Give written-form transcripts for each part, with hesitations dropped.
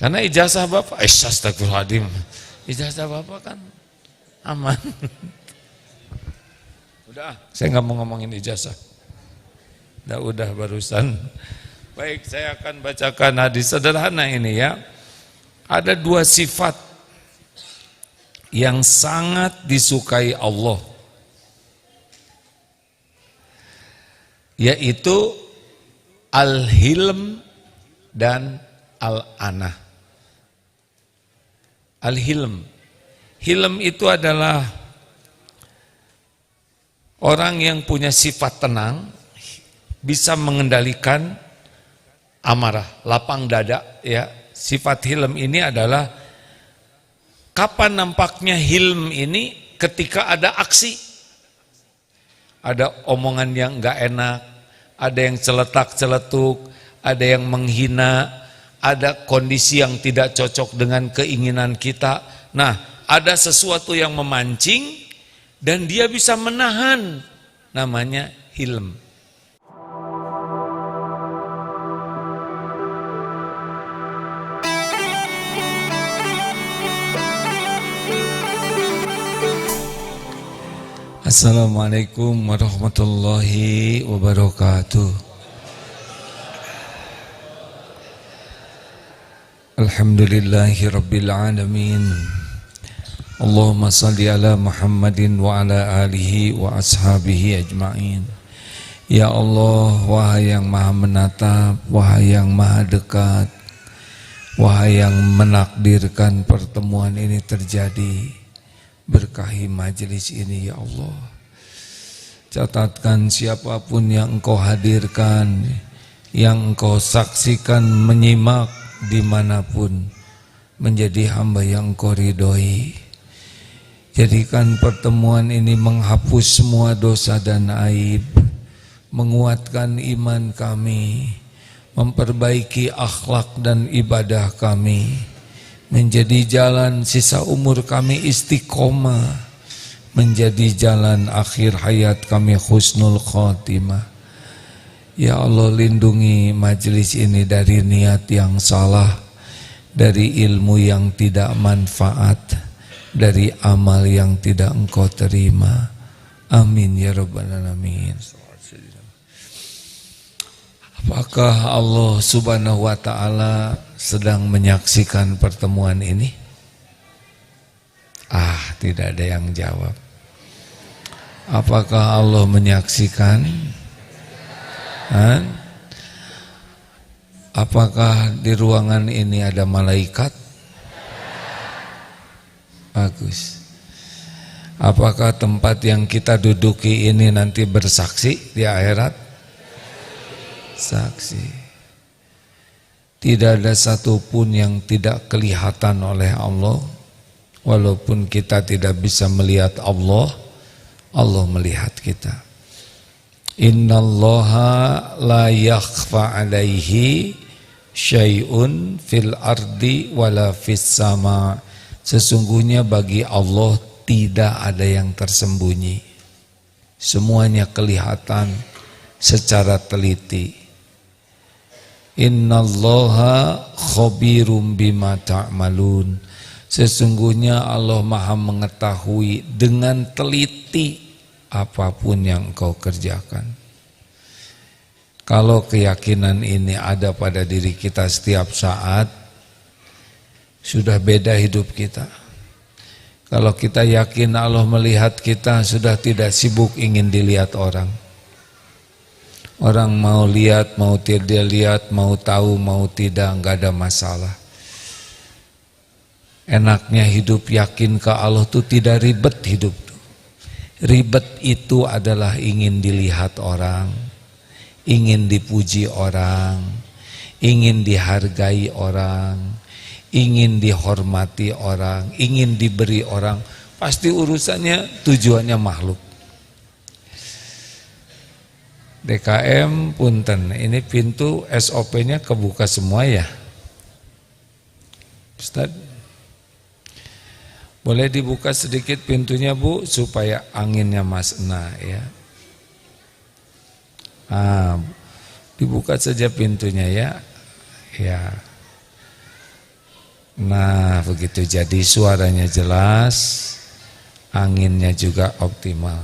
Karena ijazah Bapak, astagfirullahaladzim, ijazah Bapak kan aman. Udah, saya nggak mau ngomongin ijazah. Udah barusan. Baik, saya akan bacakan hadis sederhana ini ya. Ada dua sifat yang sangat disukai Allah, yaitu al-hilm dan al-anah. Al-hilm, hilm itu adalah orang yang punya sifat tenang, bisa mengendalikan amarah, lapang dada ya. Sifat hilm ini adalah kapan nampaknya hilm ini? Ketika ada aksi, ada omongan yang enggak enak, ada yang celetak-celetuk, ada yang menghina, ada kondisi yang tidak cocok dengan keinginan kita. Nah, ada sesuatu yang memancing dan dia bisa menahan, namanya hilm. Assalamualaikum warahmatullahi wabarakatuh. Alhamdulillahi rabbil alamin. Allahumma salli ala Muhammadin wa ala alihi wa ashabihi ajma'in. Ya Allah, wahai yang maha menatap, wahai yang maha dekat, wahai yang menakdirkan pertemuan ini terjadi, berkahi majelis ini ya Allah. Catatkan siapapun yang Engkau hadirkan, yang Engkau saksikan, menyimak dimanapun, menjadi hamba yang Engkau ridhoi. Jadikan pertemuan ini menghapus semua dosa dan aib, menguatkan iman kami, memperbaiki akhlak dan ibadah kami, menjadi jalan sisa umur kami istiqomah, menjadi jalan akhir hayat kami husnul khotimah. Ya Allah, lindungi majelis ini dari niat yang salah, dari ilmu yang tidak manfaat, dari amal yang tidak Engkau terima. Amin ya rabbal alamin. Apakah Allah subhanahu wa ta'ala sedang menyaksikan pertemuan ini? Tidak ada yang jawab. Apakah Allah menyaksikan? Apakah di ruangan ini ada malaikat? Bagus. Apakah tempat yang kita duduki ini nanti bersaksi di akhirat? Saksi. Tidak ada satupun yang tidak kelihatan oleh Allah. Walaupun kita tidak bisa melihat Allah, Allah melihat kita. Innallaha la yakhfa alaihi syai'un fil ardi wala fis sama. Sesungguhnya bagi Allah tidak ada yang tersembunyi. Semuanya kelihatan secara teliti. Innallaha khabirum bima ta'malun. Sesungguhnya Allah maha mengetahui dengan teliti apapun yang engkau kerjakan. Kalau keyakinan ini ada pada diri kita setiap saat, sudah beda hidup kita. Kalau kita yakin Allah melihat kita, sudah tidak sibuk ingin dilihat orang. Orang mau lihat, mau tidak lihat, mau tahu, mau tidak, enggak ada masalah. Enaknya hidup yakin ke Allah itu tidak ribet hidup. Ribet itu adalah ingin dilihat orang, ingin dipuji orang, ingin dihargai orang, ingin dihormati orang, ingin diberi orang. Pasti urusannya tujuannya makhluk. DKM punten, ini pintu SOP-nya kebuka semua ya Ustaz? Boleh dibuka sedikit pintunya Bu, supaya anginnya masna ya. Dibuka saja pintunya ya. Ya. Nah, begitu, jadi suaranya jelas, anginnya juga optimal.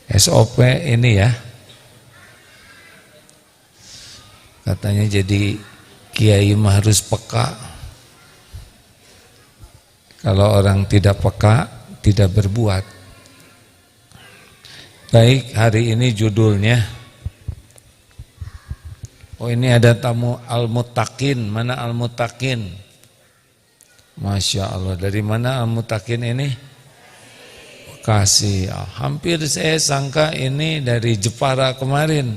SOP ini ya, katanya jadi kiai mah harus peka. Kalau orang tidak peka, tidak berbuat. Baik, hari ini judulnya, oh ini ada tamu Al-Muttaqin. Mana Al-Muttaqin? Masya Allah, dari mana Al-Muttaqin ini? Bekasi. Hampir saya sangka ini dari Jepara kemarin,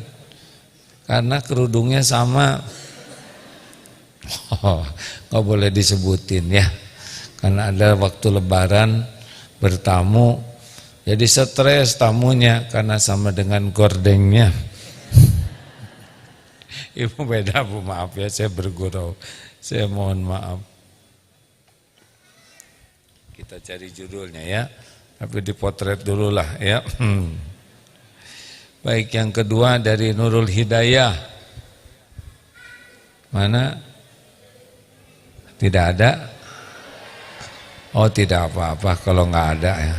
karena kerudungnya sama. Oh, nggak boleh disebutin ya, karena ada waktu lebaran bertamu, jadi stres tamunya karena sama dengan gordengnya. Ibu beda Bu, maaf ya, saya bergurau, saya mohon maaf. Kita cari judulnya ya, tapi dipotret dulu lah ya. Baik, yang kedua dari Nurul Hidayah. Mana? Tidak ada? Oh, tidak apa-apa kalau nggak ada ya.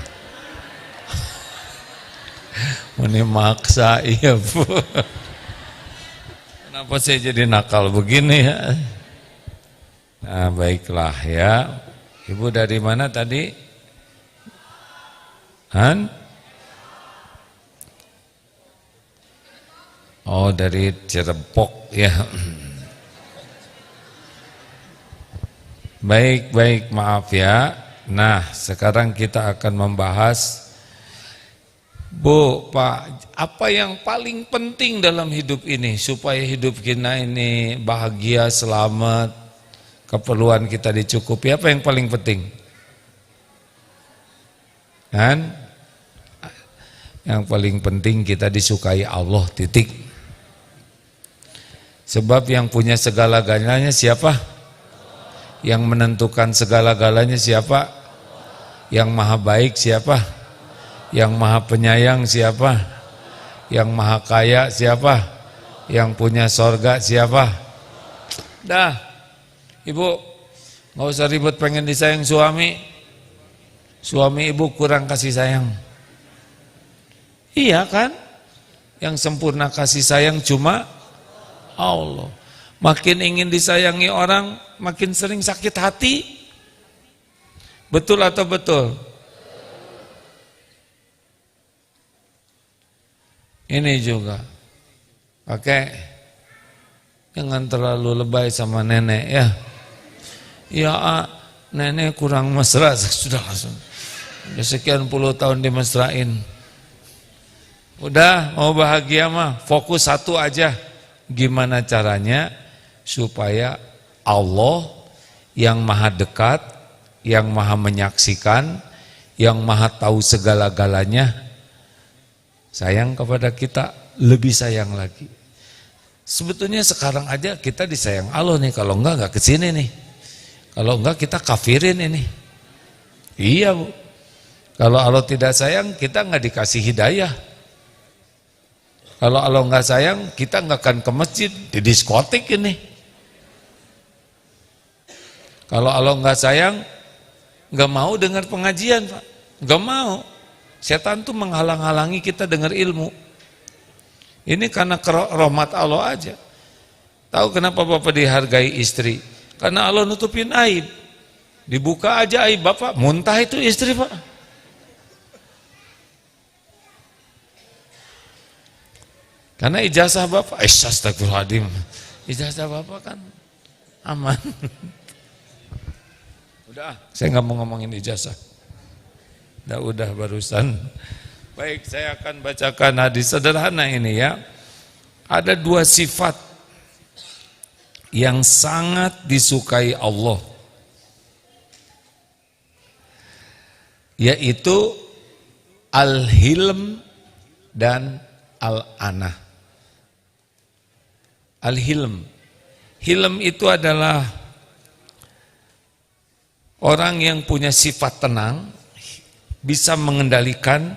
Ini maksa, iya Bu. Kenapa saya jadi nakal begini ya? Nah, baiklah ya. Ibu dari mana tadi? Han? Oh, dari Cirebok ya. Baik, maaf ya. Nah, sekarang kita akan membahas, Bu, Pak, apa yang paling penting dalam hidup ini supaya hidup kita ini bahagia, selamat, keperluan kita dicukupi, apa yang paling penting? Kan? Yang paling penting kita disukai Allah, titik. Sebab yang punya segala-galanya siapa? Yang menentukan segala-galanya siapa? Yang maha baik siapa? Yang maha penyayang siapa? Yang maha kaya siapa? Yang punya sorga siapa? Dah, Ibu, nggak usah ribet pengen disayang suami. Suami Ibu kurang kasih sayang. Iya kan? Yang sempurna kasih sayang cuma Allah. Makin ingin disayangi orang, makin sering sakit hati. Betul atau betul? Ini juga. Oke. Jangan terlalu lebay sama nenek ya. Ya, nenek kurang mesra, sudah langsung. Udah sekian puluh tahun dimesrain. Udah, mau bahagia mah fokus satu aja. Gimana caranya supaya Allah yang maha dekat, yang maha menyaksikan, yang maha tahu segala-galanya sayang kepada kita, lebih sayang lagi. Sebetulnya sekarang aja kita disayang Allah nih, kalau enggak kesini nih. Kalau enggak kita kafirin ini. Iya Bu. Kalau Allah tidak sayang, kita enggak dikasih hidayah. Kalau Allah enggak sayang, kita enggak akan ke masjid, di diskotik ini. Kalau Allah enggak sayang, enggak mau dengar pengajian Pak. Enggak mau. Setan tuh menghalang-halangi kita dengar ilmu. Ini karena rahmat Allah aja. Tahu kenapa Bapak dihargai istri? Karena Allah nutupin aib. Dibuka aja aib Bapak, muntah itu istri Pak. Karena ijazah Bapak, astagfirullahaladzim, ijazah Bapak kan aman. Udah, saya nggak mau ngomongin ijazah. Udah barusan. Baik, saya akan bacakan hadis sederhana ini ya. Ada dua sifat yang sangat disukai Allah, yaitu al-hilm dan al-anah. Al-hilm, hilm itu adalah orang yang punya sifat tenang, bisa mengendalikan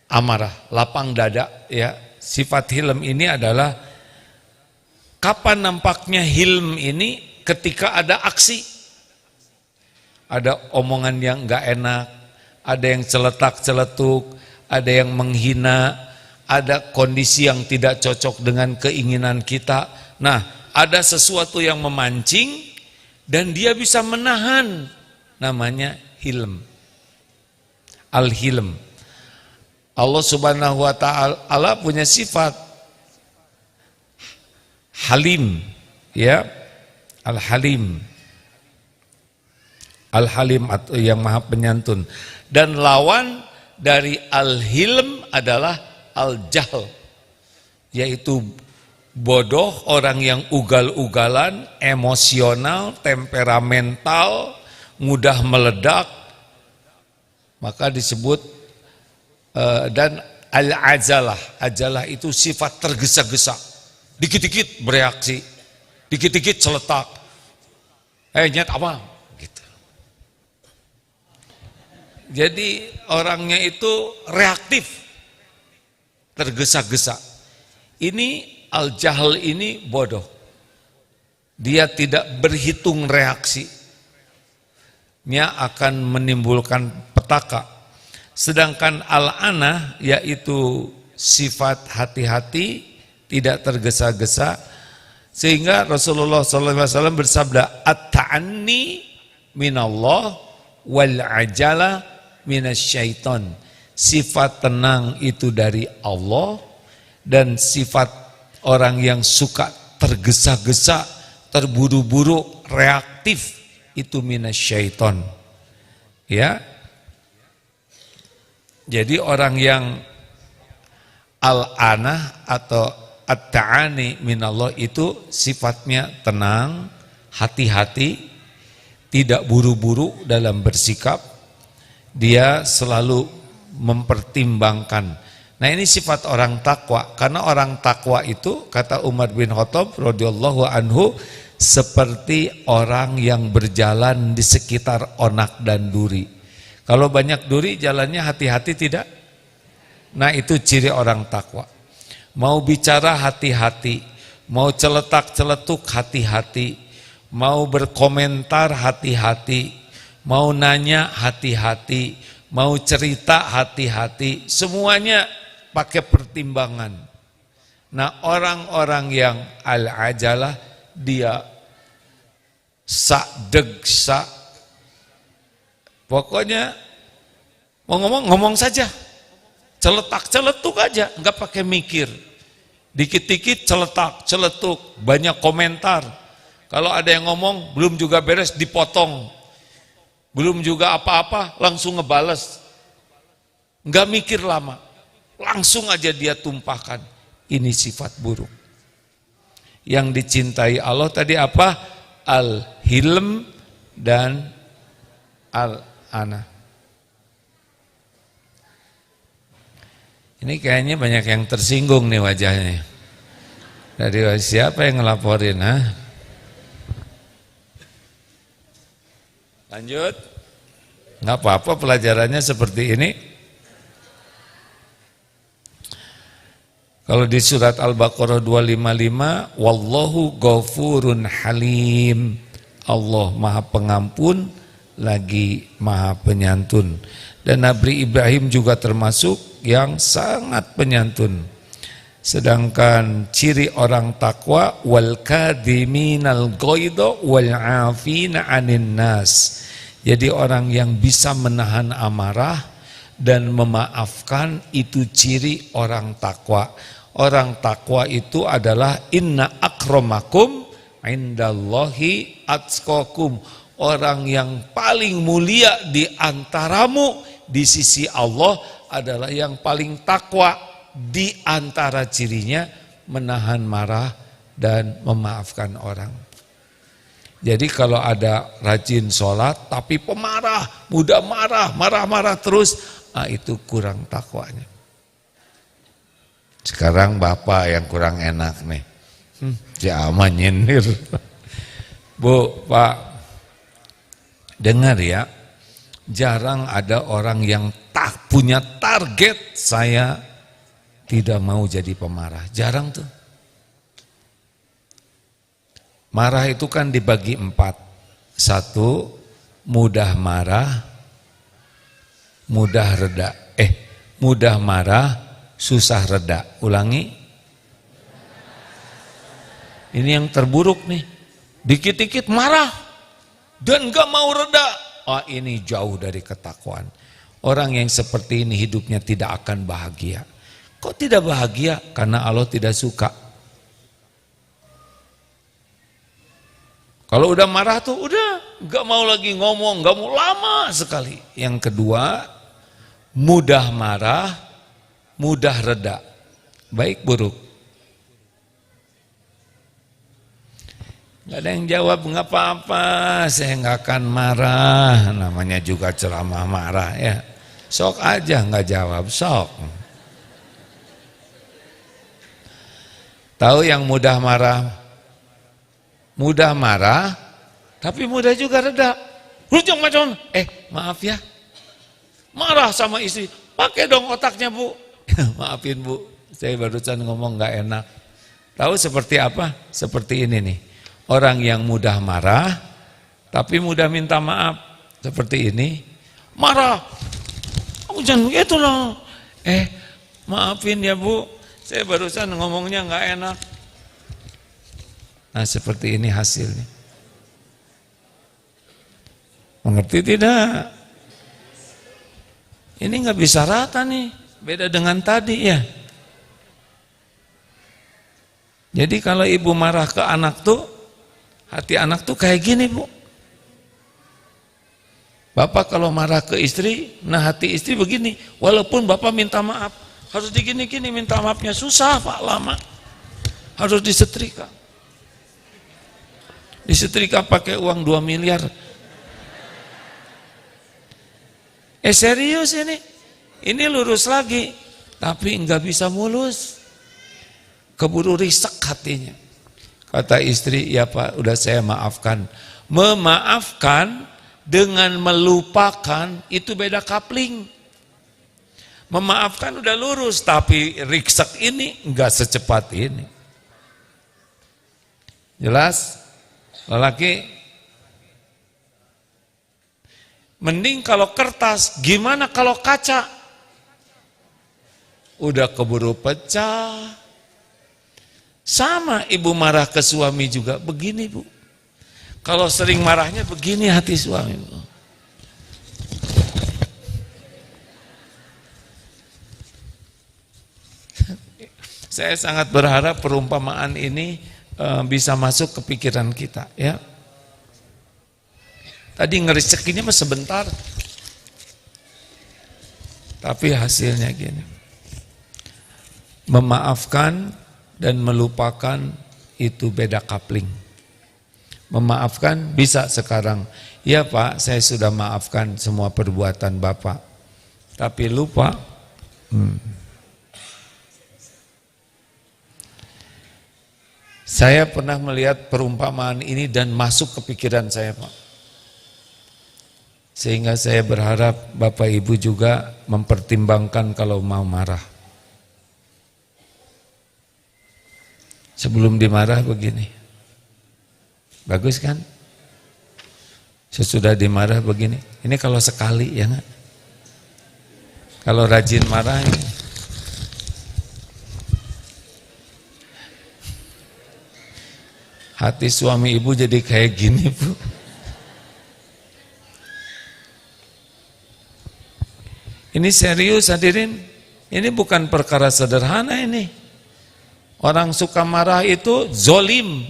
amarah, lapang dada ya. Sifat hilm ini adalah kapan nampaknya hilm ini ketika ada aksi, ada omongan yang nggak enak, ada yang celetak-celetuk, ada yang menghina, ada kondisi yang tidak cocok dengan keinginan kita. Nah, ada sesuatu yang memancing dan dia bisa menahan, namanya hilm. Al-hilm. Allah Subhanahu wa ta'ala punya sifat halim, ya. Al-halim. Al-halim atau yang maha penyantun. Dan lawan dari al-hilm adalah al-jahl, yaitu bodoh, orang yang ugal-ugalan, emosional, temperamental, mudah meledak, maka disebut dan al-ajalah. Ajalah itu sifat tergesa-gesa, dikit-dikit bereaksi, dikit-dikit celetak, nyet apa gitu. Jadi orangnya itu reaktif, tergesa-gesa. Ini al-jahl, ini bodoh, dia tidak berhitung reaksi, nya akan menimbulkan petaka. Sedangkan al-anah yaitu sifat hati-hati, tidak tergesa-gesa, sehingga Rasulullah SAW bersabda, at-ta'anni minallah wal ajala minasyaiton. Sifat tenang itu dari Allah, dan sifat orang yang suka tergesa-gesa, terburu-buru, reaktif, itu minasyaiton. Ya. Jadi orang yang al-anah atau at-ta'ani minallah itu sifatnya tenang, hati-hati, tidak buru-buru dalam bersikap, dia selalu mempertimbangkan. Nah, ini sifat orang takwa, karena orang takwa itu kata Umar bin Khattab radhiyallahu anhu seperti orang yang berjalan di sekitar onak dan duri. Kalau banyak duri jalannya hati-hati tidak? Nah, itu ciri orang takwa. Mau bicara hati-hati, mau celetak-celetuk hati-hati, mau berkomentar hati-hati, mau nanya hati-hati, mau cerita hati-hati, semuanya pakai pertimbangan. Nah, orang-orang yang al-ajalah, dia sak, pokoknya mau ngomong saja, celetak-celetuk aja, nggak pakai mikir. Dikit-dikit celetak-celetuk, banyak komentar. Kalau ada yang ngomong belum juga beres dipotong, belum juga apa-apa langsung ngebales, nggak mikir lama, langsung aja dia tumpahkan. Ini sifat buruk. Yang dicintai Allah tadi apa? Al-hilm dan al-ana. Ini kayaknya banyak yang tersinggung nih wajahnya. Dari siapa yang ngelaporin? Lanjut. Nggak apa-apa pelajarannya seperti ini. Kalau di surat Al-Baqarah 255, wallahu ghafurun halim. Allah Maha Pengampun lagi Maha Penyantun. Dan Nabi Ibrahim juga termasuk yang sangat penyantun. Sedangkan ciri orang takwa, wal kadhiminal ghaidha wal 'afina 'anil nas. Jadi orang yang bisa menahan amarah dan memaafkan, itu ciri orang takwa. Orang takwa itu adalah inna akramakum indallahi atqakum. Orang yang paling mulia di antaramu di sisi Allah adalah yang paling takwa. Di antara cirinya menahan marah dan memaafkan orang. Jadi kalau ada rajin sholat tapi pemarah, mudah marah terus, itu kurang takwanya. Sekarang bapak yang kurang enak nih, jangan nyindir. Bu, Pak, dengar ya, jarang ada orang yang tak punya target, saya tidak mau jadi pemarah, jarang tuh. Marah itu kan dibagi 4. 1, mudah marah, mudah reda. Mudah marah, susah reda. Ulangi. Ini yang terburuk nih. Dikit-dikit marah dan gak mau reda. Ini jauh dari ketakwaan. Orang yang seperti ini hidupnya tidak akan bahagia. Kok tidak bahagia? Karena Allah tidak suka. Kalau udah marah tuh udah gak mau lagi ngomong, gak mau, lama sekali. Yang kedua, mudah marah, mudah reda. Baik buruk? Gak ada yang jawab, nggak apa-apa, saya nggak akan marah. Namanya juga ceramah marah ya. Sok aja nggak jawab, sok. Tahu yang mudah marah? Mudah marah, tapi mudah juga reda. Rujung macam, maaf ya, marah sama istri, pakai dong otaknya bu. Maafin bu, saya barusan ngomong nggak enak. Tahu seperti apa? Seperti ini nih. Orang yang mudah marah, tapi mudah minta maaf. Seperti ini, marah. Aku jangan begitu loh. Maafin ya bu, saya barusan ngomongnya nggak enak. Nah seperti ini hasilnya. Mengerti tidak? Ini nggak bisa rata nih, beda dengan tadi ya. Jadi kalau ibu marah ke anak tuh, hati anak tuh kayak gini bu. Bapak kalau marah ke istri, nah hati istri begini. Walaupun bapak minta maaf, harus digini-gini minta maafnya susah pak, lama. Harus disetrika. Disetrika pakai uang 2 miliar. Serius ini? Ini lurus lagi, tapi nggak bisa mulus. Keburu risek hatinya. Kata istri, ya pak, udah saya maafkan. Memaafkan dengan melupakan itu beda kapling. Memaafkan udah lurus, tapi riksek ini enggak secepat ini. Jelas? Lelaki, mending kalau kertas, gimana kalau kaca? Udah keburu pecah. Sama ibu marah ke suami juga begini bu. Kalau sering marahnya begini hati suami bu. Saya sangat berharap perumpamaan ini bisa masuk ke pikiran kita ya. Tadi ngericekinya mah sebentar. Tapi hasilnya gini. Memaafkan dan melupakan itu beda kapling. Memaafkan bisa sekarang. Ya pak, saya sudah maafkan semua perbuatan bapak. Tapi lupa. Saya pernah melihat perumpamaan ini dan masuk ke pikiran saya pak. Sehingga saya berharap bapak ibu juga mempertimbangkan kalau mau marah. Sebelum dimarah begini. Bagus kan? Sesudah dimarah begini. Ini kalau sekali ya enggak? Kalau rajin marah ini. Hati suami ibu jadi kayak gini bu. Ini serius hadirin. Ini bukan perkara sederhana ini. Orang suka marah itu zolim.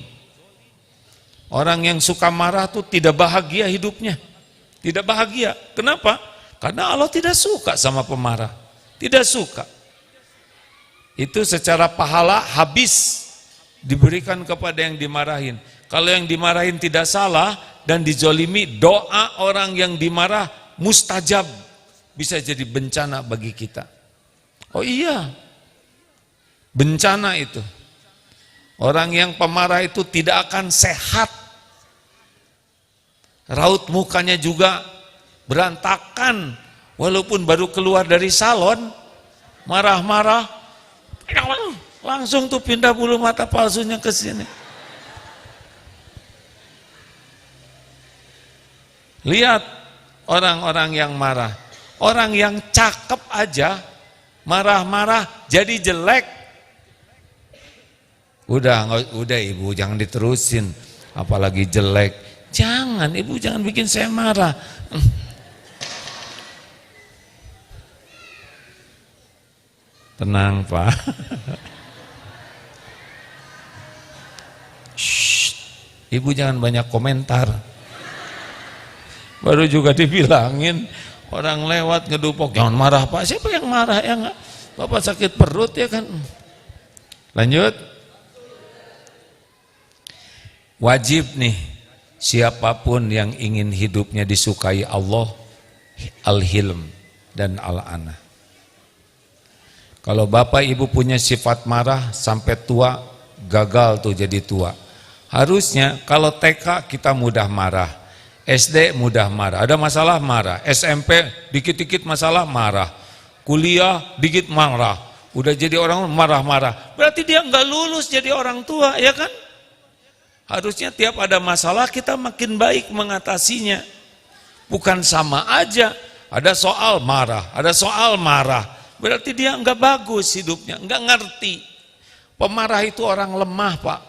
Orang yang suka marah itu tidak bahagia hidupnya. Tidak bahagia. Kenapa? Karena Allah tidak suka sama pemarah. Tidak suka. Itu secara pahala habis diberikan kepada yang dimarahin. Kalau yang dimarahin tidak salah dan dizolimi, doa orang yang dimarah mustajab. Bisa jadi bencana bagi kita. Oh iya, bencana itu. Orang yang pemarah itu tidak akan sehat. Raut mukanya juga berantakan. Walaupun baru keluar dari salon, marah-marah, langsung tuh pindah bulu mata palsunya ke sini. Lihat orang-orang yang marah. Orang yang cakep aja marah-marah jadi jelek. Udah ibu, jangan diterusin. Apalagi jelek. Jangan, ibu jangan bikin saya marah. Tenang, Pak. Ibu jangan banyak komentar. Baru juga dibilangin orang lewat ngedupok, jangan marah Pak. Siapa yang marah ya enggak? Bapak sakit perut ya kan. Lanjut. Wajib nih siapapun yang ingin hidupnya disukai Allah, al-hilm dan al-anah. Kalau bapak ibu punya sifat marah sampai tua, gagal tuh jadi tua. Harusnya kalau TK kita mudah marah, SD mudah marah, ada masalah marah, SMP dikit-dikit masalah marah, kuliah dikit marah, udah jadi orang marah-marah, berarti dia nggak lulus jadi orang tua, ya kan? Harusnya tiap ada masalah kita makin baik mengatasinya, bukan sama aja, ada soal marah, berarti dia nggak bagus hidupnya, nggak ngerti. Pemarah itu orang lemah Pak.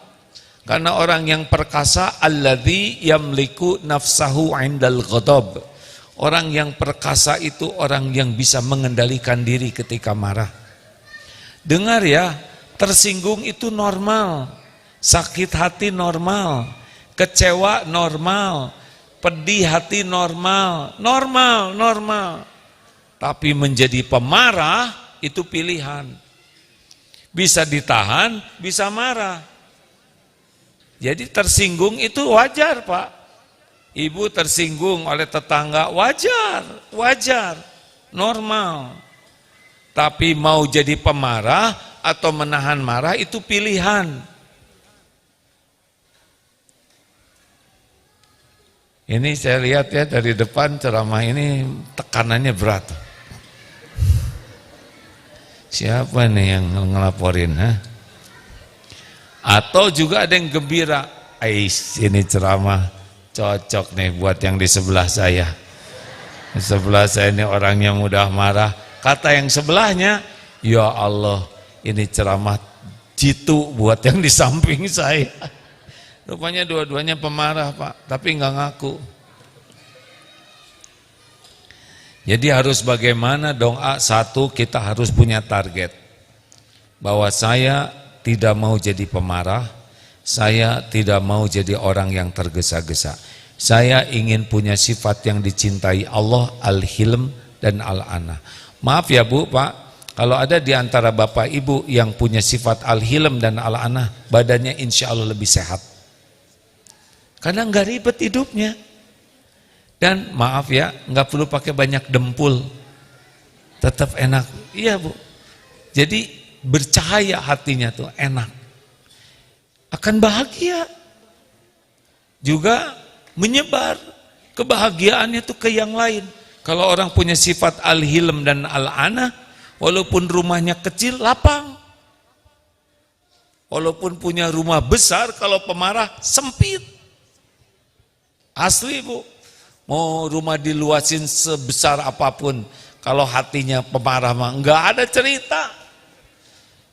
Karena orang yang perkasa alladzi yamliku nafsahu 'indal ghadab. Orang yang perkasa itu orang yang bisa mengendalikan diri ketika marah. Dengar ya, tersinggung itu normal, sakit hati normal, kecewa normal, pedih hati normal. Tapi menjadi pemarah itu pilihan. Bisa ditahan, bisa marah. Jadi tersinggung itu wajar Pak. Ibu tersinggung oleh tetangga wajar, normal. Tapi mau jadi pemarah atau menahan marah itu pilihan. Ini saya lihat ya dari depan ceramah ini tekanannya berat. Siapa nih yang ngelaporin? Atau juga ada yang gembira, ini ceramah cocok nih buat yang di sebelah saya. Di sebelah saya ini orangnya mudah marah. Kata yang sebelahnya, ya Allah ini ceramah jitu buat yang di samping saya. Rupanya dua-duanya pemarah Pak, tapi nggak ngaku. Jadi harus bagaimana dong? Satu, kita harus punya target. Bahwa saya tidak mau jadi pemarah, saya tidak mau jadi orang yang tergesa-gesa. Saya ingin punya sifat yang dicintai Allah, al-hilm dan al-anah. Maaf ya Bu, Pak, kalau ada di antara Bapak Ibu yang punya sifat al-hilm dan al-anah, badannya insya Allah lebih sehat. Karena nggak ribet hidupnya. Dan maaf ya, nggak perlu pakai banyak dempul. Tetap enak. Iya Bu. Jadi bercahaya hatinya tuh enak, akan bahagia, juga menyebar kebahagiaannya tuh ke yang lain. Kalau orang punya sifat al-hilm dan al-anah, walaupun rumahnya kecil lapang, walaupun punya rumah besar, kalau pemarah sempit. Asli Bu, mau rumah diluasin sebesar apapun, kalau hatinya pemarah mah nggak ada cerita.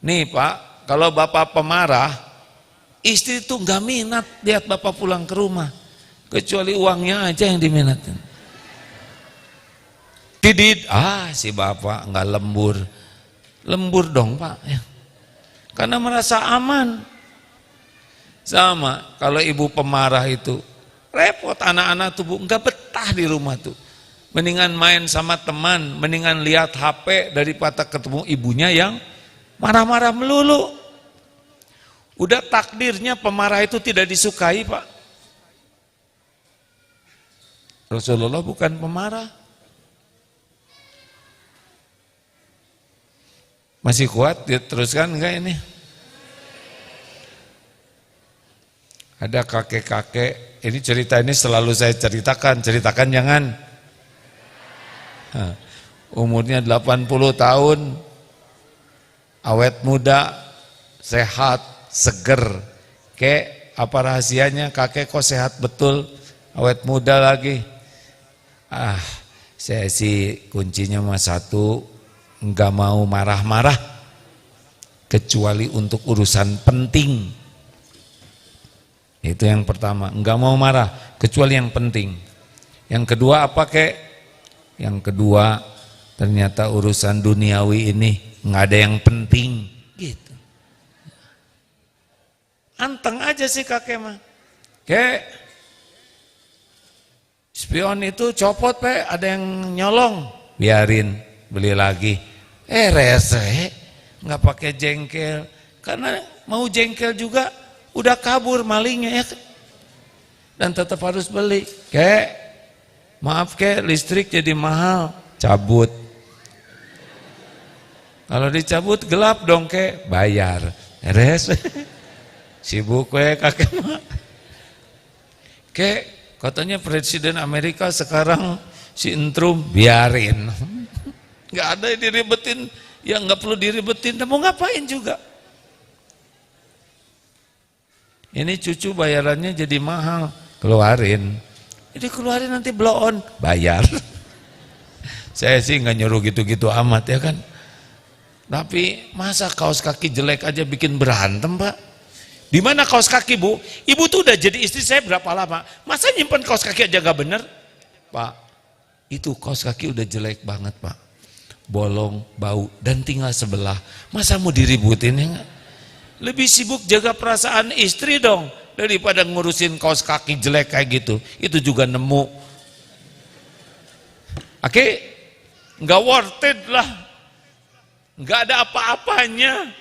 Nih Pak, kalau Bapak pemarah, istri itu nggak minat lihat Bapak pulang ke rumah, kecuali uangnya aja yang diminatin. Tidit, si Bapak nggak lembur dong Pak, ya. Karena merasa aman. Sama, kalau ibu pemarah itu repot, anak-anak tuh Bu, nggak betah di rumah tuh. Mendingan main sama teman, mendingan lihat HP daripada ketemu ibunya yang marah-marah melulu. Udah takdirnya pemarah itu tidak disukai Pak. Rasulullah bukan pemarah. Masih kuat diteruskan enggak ini? Ada kakek-kakek, ini cerita ini selalu saya ceritakan jangan. Umurnya 80 tahun, awet muda, sehat, seger. Kek, apa rahasianya kakek kok sehat betul, awet muda lagi? Ah, saya sih kuncinya mah satu, nggak mau marah-marah kecuali untuk urusan penting. Itu yang pertama, nggak mau marah kecuali yang penting. Yang kedua apa kek? Yang kedua ternyata urusan duniawi ini nggak ada yang penting gitu. Anteng aja sih kakek mah. Kek, spion itu copot pe, ada yang nyolong, biarin, beli lagi. Rese, nggak pakai jengkel, karena mau jengkel juga udah kabur malingnya ya, dan tetap harus beli. Kek, maaf kek, listrik jadi mahal, cabut. Kalau dicabut gelap dong kek, bayar. Rese, sibuk we kakek mah. Kek, katanya Presiden Amerika sekarang si Entrum, biarin. Nggak ada yang diribetin, ya nggak perlu diribetin, mau ngapain juga. Ini cucu bayarannya jadi mahal, keluarin. Jadi keluarin nanti blow on, bayar. Saya sih nggak nyuruh gitu-gitu amat ya kan. Tapi masa kaos kaki jelek aja bikin berantem Pak? Di mana kaos kaki Bu? Ibu tuh udah jadi istri saya berapa lama? Masa nyimpen kaos kaki aja gak bener? Pak, itu kaos kaki udah jelek banget Pak. Bolong, bau, dan tinggal sebelah. Masa mau diributin ya gak? Lebih sibuk jaga perasaan istri dong daripada ngurusin kaos kaki jelek kayak gitu. Itu juga nemu. Oke, gak worth it lah. Gak ada apa-apanya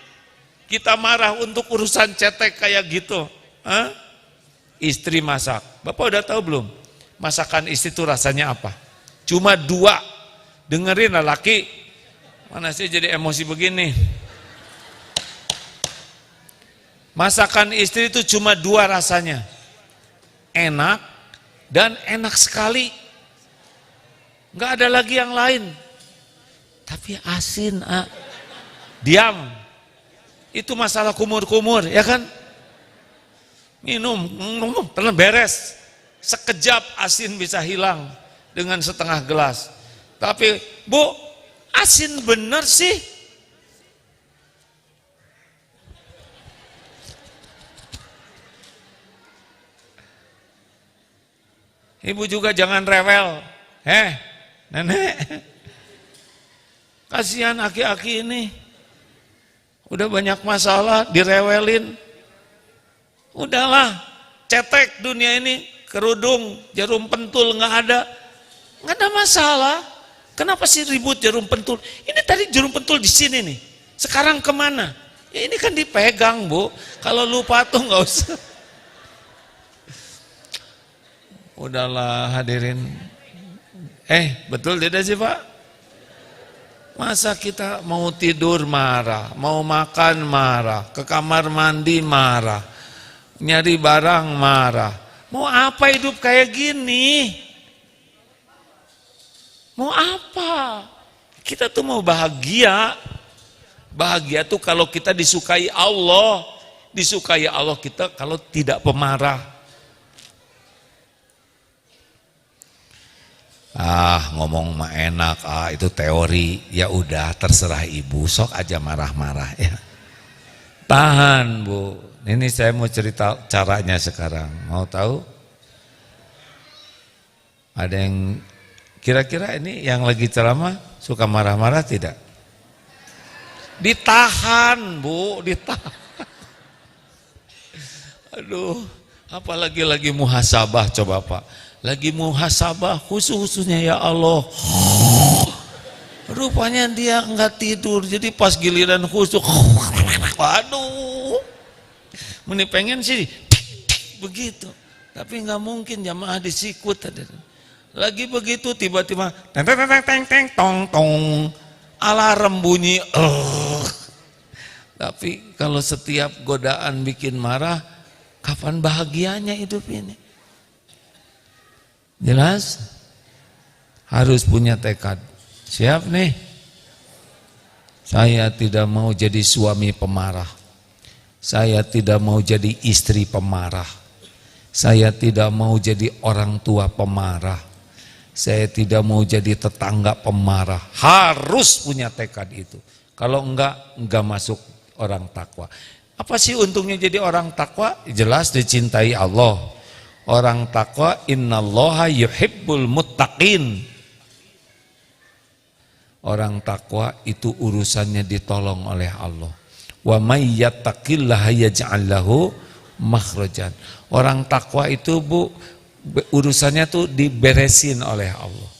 kita marah untuk urusan cetek kayak gitu. Hah? Istri masak, Bapak udah tahu belum? Masakan istri itu rasanya apa? Cuma dua. Dengerin lah laki. Mana sih jadi emosi begini? Masakan istri itu cuma dua rasanya. Enak dan enak sekali. Nggak ada lagi yang lain. Tapi asin, diam. Itu masalah kumur-kumur, ya kan? Minum, telan beres. Sekejap asin bisa hilang dengan setengah gelas. Tapi, Bu, asin bener sih. Ibu juga jangan rewel. Nenek. Kasihan aki-aki ini. Udah banyak masalah, direwelin. Udahlah, cetek dunia ini, kerudung, jarum pentul nggak ada masalah. Kenapa sih ribut jarum pentul? Ini tadi jarum pentul di sini nih. Sekarang kemana? Ya ini kan dipegang Bu. Kalau lupa tuh nggak usah. Udahlah hadirin. Betul tidak sih Pak? Masa kita mau tidur marah, mau makan marah, ke kamar mandi marah, nyari barang marah. Mau apa hidup kayak gini? Mau apa? Kita tuh mau bahagia. Bahagia tuh kalau kita disukai Allah. Disukai Allah kita kalau tidak pemarah. Ngomong mah enak, itu teori. Ya udah terserah ibu, sok aja marah-marah ya. Tahan Bu. Ini saya mau cerita caranya sekarang. Mau tahu? Ada yang kira-kira ini yang lagi ceramah suka marah-marah tidak? Ditahan Bu, ditahan. Aduh, apalagi lagi muhasabah coba Pak. Lagi muhasabah khusus-khususnya ya Allah. Rupanya dia enggak tidur, jadi pas giliran khusus, waduh, meni pengen sih begitu, tapi nggak mungkin jamaah disikut. Lagi begitu tiba-tiba teng teng teng teng teng tong tong, alarm bunyi. Tapi kalau setiap godaan bikin marah, kapan bahagianya hidup ini? Jelas? Harus punya tekad. Siap nih? Saya tidak mau jadi suami pemarah. Saya tidak mau jadi istri pemarah. Saya tidak mau jadi orang tua pemarah. Saya tidak mau jadi tetangga pemarah. Harus punya tekad itu. Kalau enggak masuk orang takwa. Apa sih untungnya jadi orang takwa? Jelas dicintai Allah. Orang takwa, innallaha yuhibbul muttaqin. Orang takwa itu urusannya ditolong oleh Allah. Wa may yattaqillaha yaj'al lahu makhrajan. Orang takwa itu urusannya tuh diberesin oleh Allah.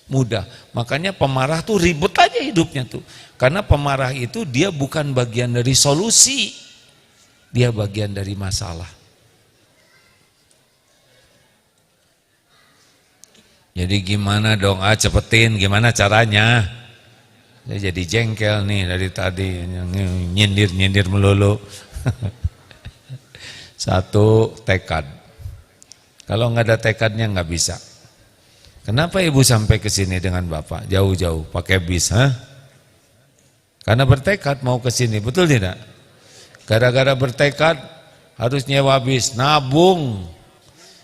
Mudah. Makanya pemarah tuh ribet aja hidupnya tuh. Karena pemarah itu dia bukan bagian dari solusi. Dia bagian dari masalah. Jadi gimana dong? Cepetin, gimana caranya? Saya jadi jengkel nih dari tadi, nyindir melulu. Satu, tekad. Kalau nggak ada tekadnya nggak bisa. Kenapa ibu sampai ke sini dengan bapak? Jauh-jauh, pakai bis, Karena bertekad mau ke sini, betul tidak? Gara-gara bertekad harus nyewa bis, nabung.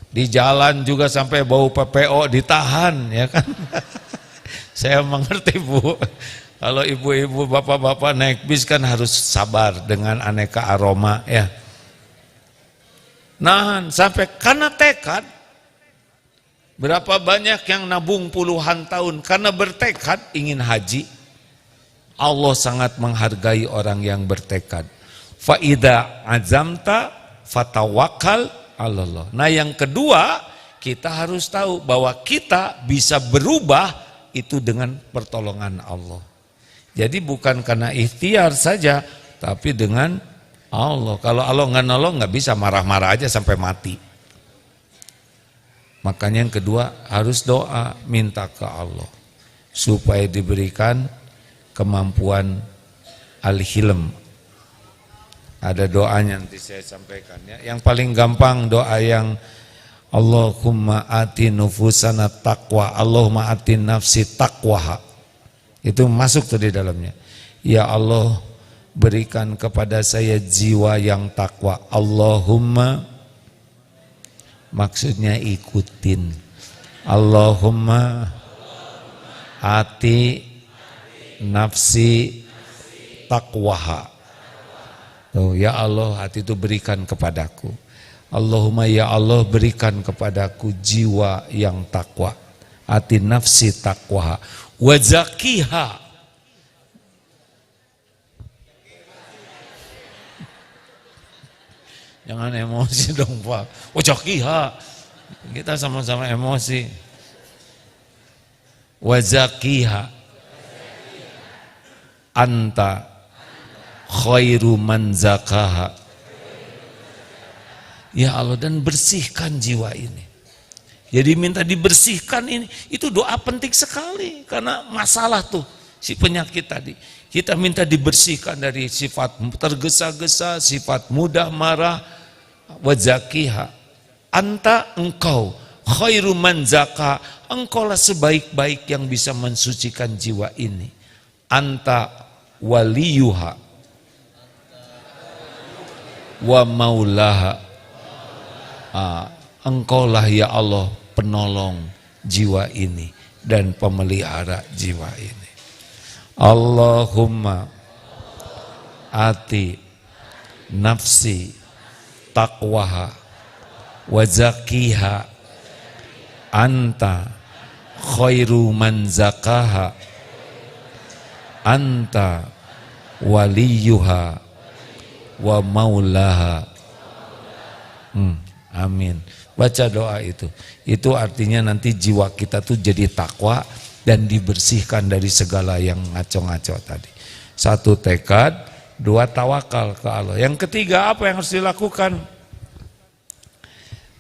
Di jalan juga sampai bau PPO ditahan, ya kan? Saya mengerti Bu. Kalau ibu-ibu, bapak-bapak naik bis kan harus sabar dengan aneka aroma, ya. Nahan sampai karena tekad. Berapa banyak yang nabung puluhan tahun karena bertekad ingin haji. Allah sangat menghargai orang yang bertekad. Fa idza azamta fatawakkal 'alallah. Nah, yang kedua, kita harus tahu bahwa kita bisa berubah itu dengan pertolongan Allah. Jadi bukan karena ikhtiar saja, tapi dengan Allah. Kalau Allah nggak nolong, nggak bisa, marah-marah aja sampai mati. Makanya yang kedua harus doa, minta ke Allah supaya diberikan kemampuan al-hilm. Ada doanya nanti saya sampaikan ya. Yang paling gampang doa yang Allahumma ati nufusana taqwa, Allahumma ati nafsi taqwaha. Itu masuk tuh di dalamnya. Ya Allah, berikan kepada saya jiwa yang takwa. Allahumma, maksudnya ikutin. Allahumma ati nafsi taqwaha. Oh, ya Allah, hati itu berikan kepadaku. Allahumma ya Allah, berikan kepadaku jiwa yang takwa. Ati nafsi taqwaha wa zakiha. Jangan emosi dong Pak. Wa zakiha. Kita sama-sama emosi. Wa zakiha. Anta khairu man zakaha. Ya Allah, dan bersihkan jiwa ini. Jadi minta dibersihkan ini, itu doa penting sekali. Karena masalah tuh si penyakit tadi. Kita minta dibersihkan dari sifat tergesa-gesa, sifat mudah marah. Wa zakiha. Anta, engkau khairu man zaka. Engkaulah sebaik-baik yang bisa mensucikan jiwa ini. Anta waliyuha wa maulaha. Engkaulah ya Allah penolong jiwa ini dan pemelihara jiwa ini. Allahumma ati nafsi taqwaha wa zakiha anta khairu man zakaha anta waliyuha wa maulaha. Amin. Baca doa itu. Itu artinya nanti jiwa kita tuh jadi takwa dan dibersihkan dari segala yang ngaco-ngaco tadi. Satu tekad, dua tawakal ke Allah. Yang ketiga apa yang harus dilakukan?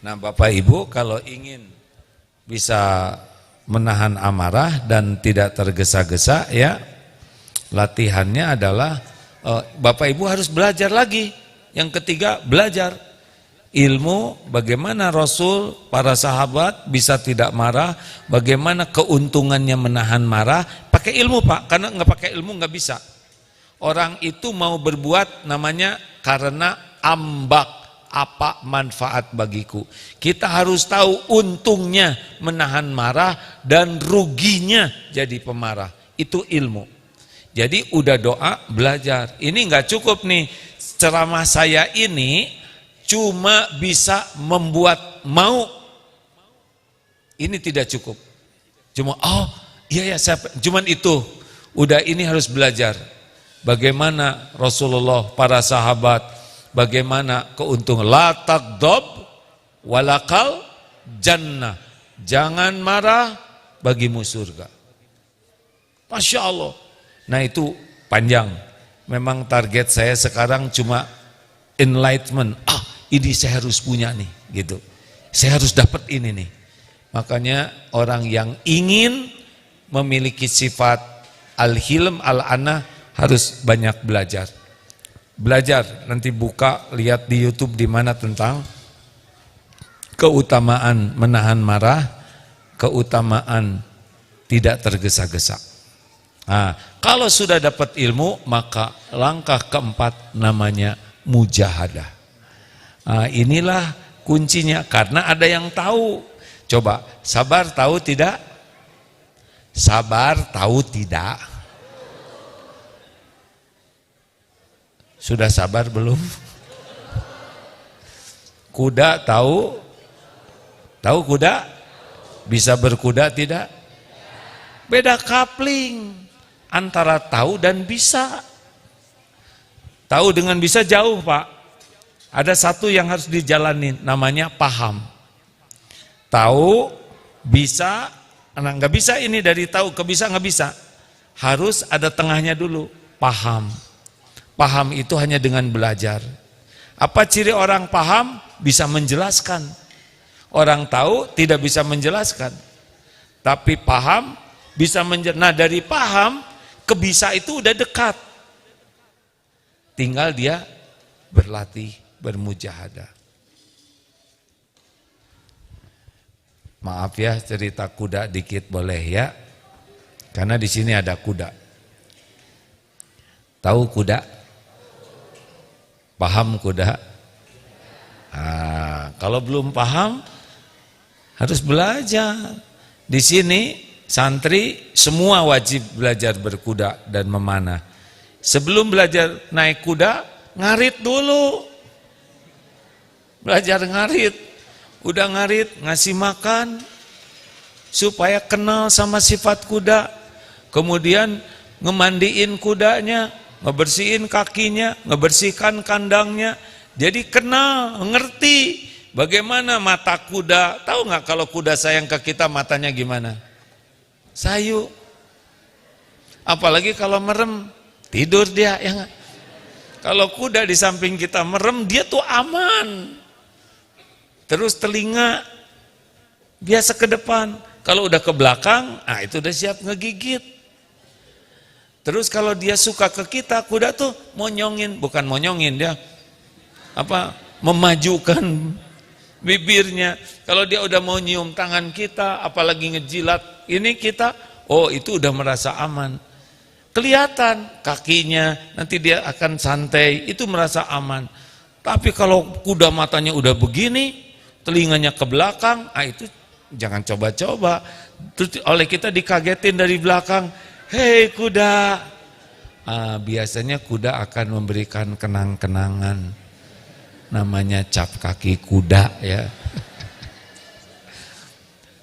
Nah Bapak Ibu, kalau ingin bisa menahan amarah dan tidak tergesa-gesa, ya latihannya adalah Bapak Ibu harus belajar lagi. Yang ketiga, belajar ilmu bagaimana Rasul, para sahabat bisa tidak marah, bagaimana keuntungannya menahan marah. Pakai ilmu Pak, karena nggak pakai ilmu nggak bisa. Orang itu mau berbuat namanya karena ambak, apa manfaat bagiku. Kita harus tahu untungnya menahan marah dan ruginya jadi pemarah. Itu ilmu. Jadi udah doa, belajar. Ini nggak cukup nih, ceramah saya ini cuma bisa membuat mau. Ini tidak cukup. Cuma iya ya, cuman itu. Udah, ini harus belajar. Bagaimana Rasulullah, para sahabat, bagaimana keuntungan. La tagdob walakal jannah. Jangan marah, bagimu surga. Masya Allah. Nah itu panjang. Memang target saya sekarang cuma enlightenment. Ini saya harus punya nih, gitu. Saya harus dapat ini nih. Makanya orang yang ingin memiliki sifat al-hilm, al-anah, harus banyak belajar. Belajar, nanti buka, lihat di YouTube di mana tentang keutamaan menahan marah, keutamaan tidak tergesa-gesa. Nah, kalau sudah dapat ilmu, maka langkah keempat namanya mujahadah. Nah, inilah kuncinya, karena ada yang tahu. Coba, sabar tahu tidak? Sabar tahu tidak? Sudah sabar belum? Kuda tahu? Tahu kuda? Bisa berkuda tidak? Beda kapling antara tahu dan bisa. Tahu dengan bisa jauh, Pak. Ada satu yang harus dijalanin, namanya paham. Tahu, bisa, nggak bisa ini dari tahu ke bisa nggak bisa. Harus ada tengahnya dulu, paham. Paham itu hanya dengan belajar. Apa ciri orang paham? Bisa menjelaskan. Orang tahu tidak bisa menjelaskan. Tapi paham bisa menjelaskan. Nah, dari paham ke bisa itu udah dekat. Tinggal dia berlatih, bermujahadah. Maaf ya, cerita kuda dikit boleh ya? Karena di sini ada kuda. Tahu kuda? Paham kuda? Kalau belum paham harus belajar. Di sini santri semua wajib belajar berkuda dan memanah. Sebelum belajar naik kuda, ngarit dulu. Belajar ngarit. Udah ngarit, ngasih makan supaya kenal sama sifat kuda. Kemudian ngemandiin kudanya, ngebersihin kakinya, ngebersihkan kandangnya. Jadi kenal, ngerti bagaimana mata kuda. Tahu nggak kalau kuda sayang ke kita matanya gimana? Sayu. Apalagi kalau merem, tidur dia, ya nggak? Kalau kuda di samping kita merem, dia tuh aman. Terus telinga biasa ke depan. Kalau udah ke belakang, itu udah siap ngegigit. Terus kalau dia suka ke kita, kuda tuh monyongin, bukan monyongin dia, memajukan bibirnya. Kalau dia udah mau nyium tangan kita, apalagi ngejilat ini kita, itu udah merasa aman. Kelihatan kakinya, nanti dia akan santai, itu merasa aman. Tapi kalau kuda matanya udah begini, telinganya ke belakang, itu jangan coba-coba. Terus oleh kita dikagetin dari belakang, hei kuda. Biasanya kuda akan memberikan kenang-kenangan. Namanya cap kaki kuda ya.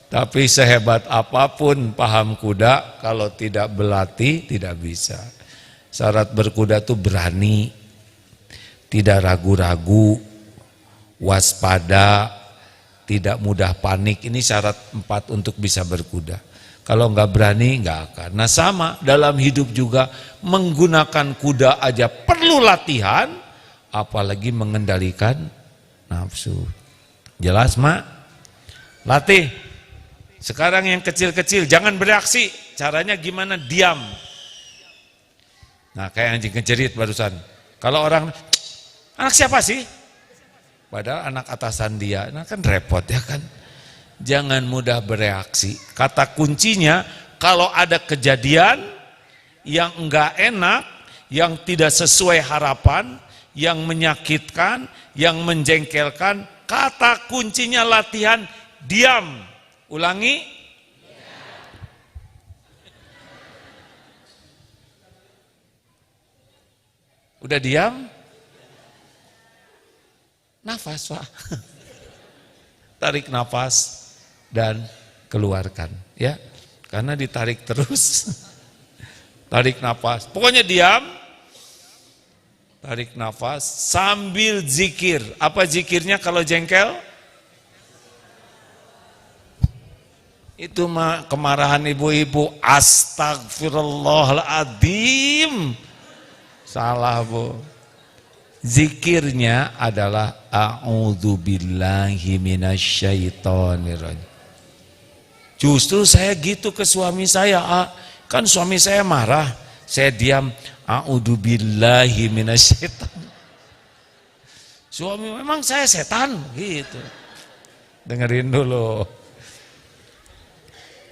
Tapi sehebat apapun paham kuda, kalau tidak berlatih tidak bisa. Syarat berkuda tuh berani, tidak ragu-ragu, waspada, tidak mudah panik. Ini syarat 4 untuk bisa berkuda. Kalau nggak berani nggak akan. Nah sama dalam hidup juga, menggunakan kuda aja perlu latihan, apalagi mengendalikan nafsu. Jelas mak? Latih. Sekarang yang kecil-kecil jangan bereaksi. Caranya gimana? Diam. Nah kayak anjing ngejerit barusan. Kalau orang, anak siapa sih? Padahal anak atasan dia, nah kan repot ya kan. Jangan mudah bereaksi. Kata kuncinya, kalau ada kejadian yang enggak enak, yang tidak sesuai harapan, yang menyakitkan, yang menjengkelkan. Kata kuncinya latihan diam. Ulangi. Udah diam? Nafas, Pak. Tarik nafas dan keluarkan, ya. Karena ditarik terus. Tarik nafas. Pokoknya diam. Tarik nafas sambil zikir. Apa zikirnya kalau jengkel? Itu mah kemarahan ibu-ibu. Astagfirullahaladzim. Salah, Bu. Zikirnya adalah a'udzubillahi minasyaitonirrajim. Justru saya gitu ke suami saya, kan suami saya marah, saya diam, a'udzubillahi minasyaiton. Suami, memang saya setan gitu. Dengerin dulu.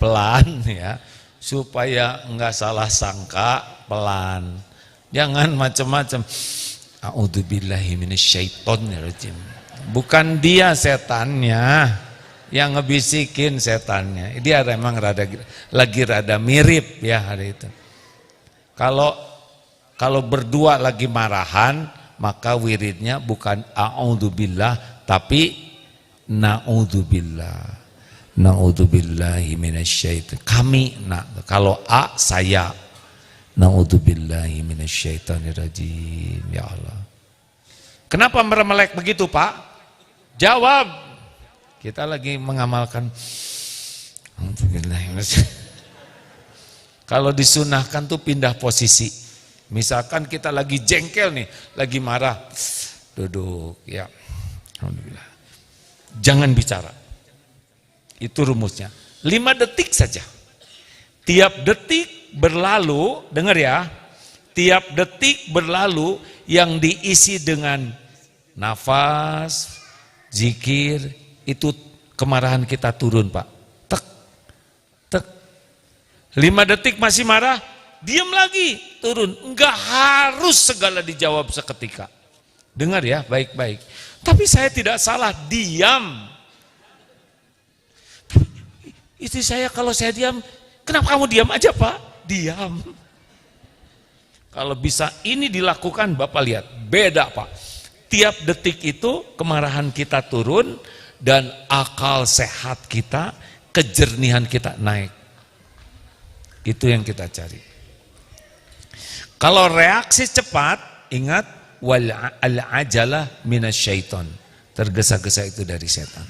Pelan ya, supaya enggak salah sangka, pelan. Jangan macam-macam. A'udzubillahi minasyaitonirrajim. Bukan dia setannya yang ngebisikin, setannya. Dia memang lagi rada mirip ya hari itu. Kalau berdua lagi marahan, maka wiridnya bukan a'udzubillah tapi na'udzubillah. Na'udzubillahi minasyaiton. Kami, kalau saya. Na'udzubillahi minasyaitonirrajim. Ya Allah. Kenapa meremelek begitu, Pak? Jawab. Kita lagi mengamalkan. Kalau disunahkan tuh pindah posisi. Misalkan kita lagi jengkel nih, lagi marah. Duduk, ya. Alhamdulillah. Jangan bicara. Itu rumusnya. 5 detik saja. Tiap detik berlalu, dengar ya, tiap detik berlalu yang diisi dengan nafas, zikir, itu kemarahan kita turun, Pak. Tek, tek. 5 detik masih marah, diam lagi, turun. Enggak harus segala dijawab seketika. Dengar ya, baik-baik. Tapi saya tidak salah, diam. Istri saya kalau saya diam, kenapa kamu diam aja, Pak? Diam. Kalau bisa ini dilakukan, Bapak lihat, beda, Pak. Tiap detik itu kemarahan kita turun dan akal sehat kita, kejernihan kita naik. Itu yang kita cari. Kalau reaksi cepat, ingat wal ajalah minasyaiton. Tergesa-gesa itu dari setan.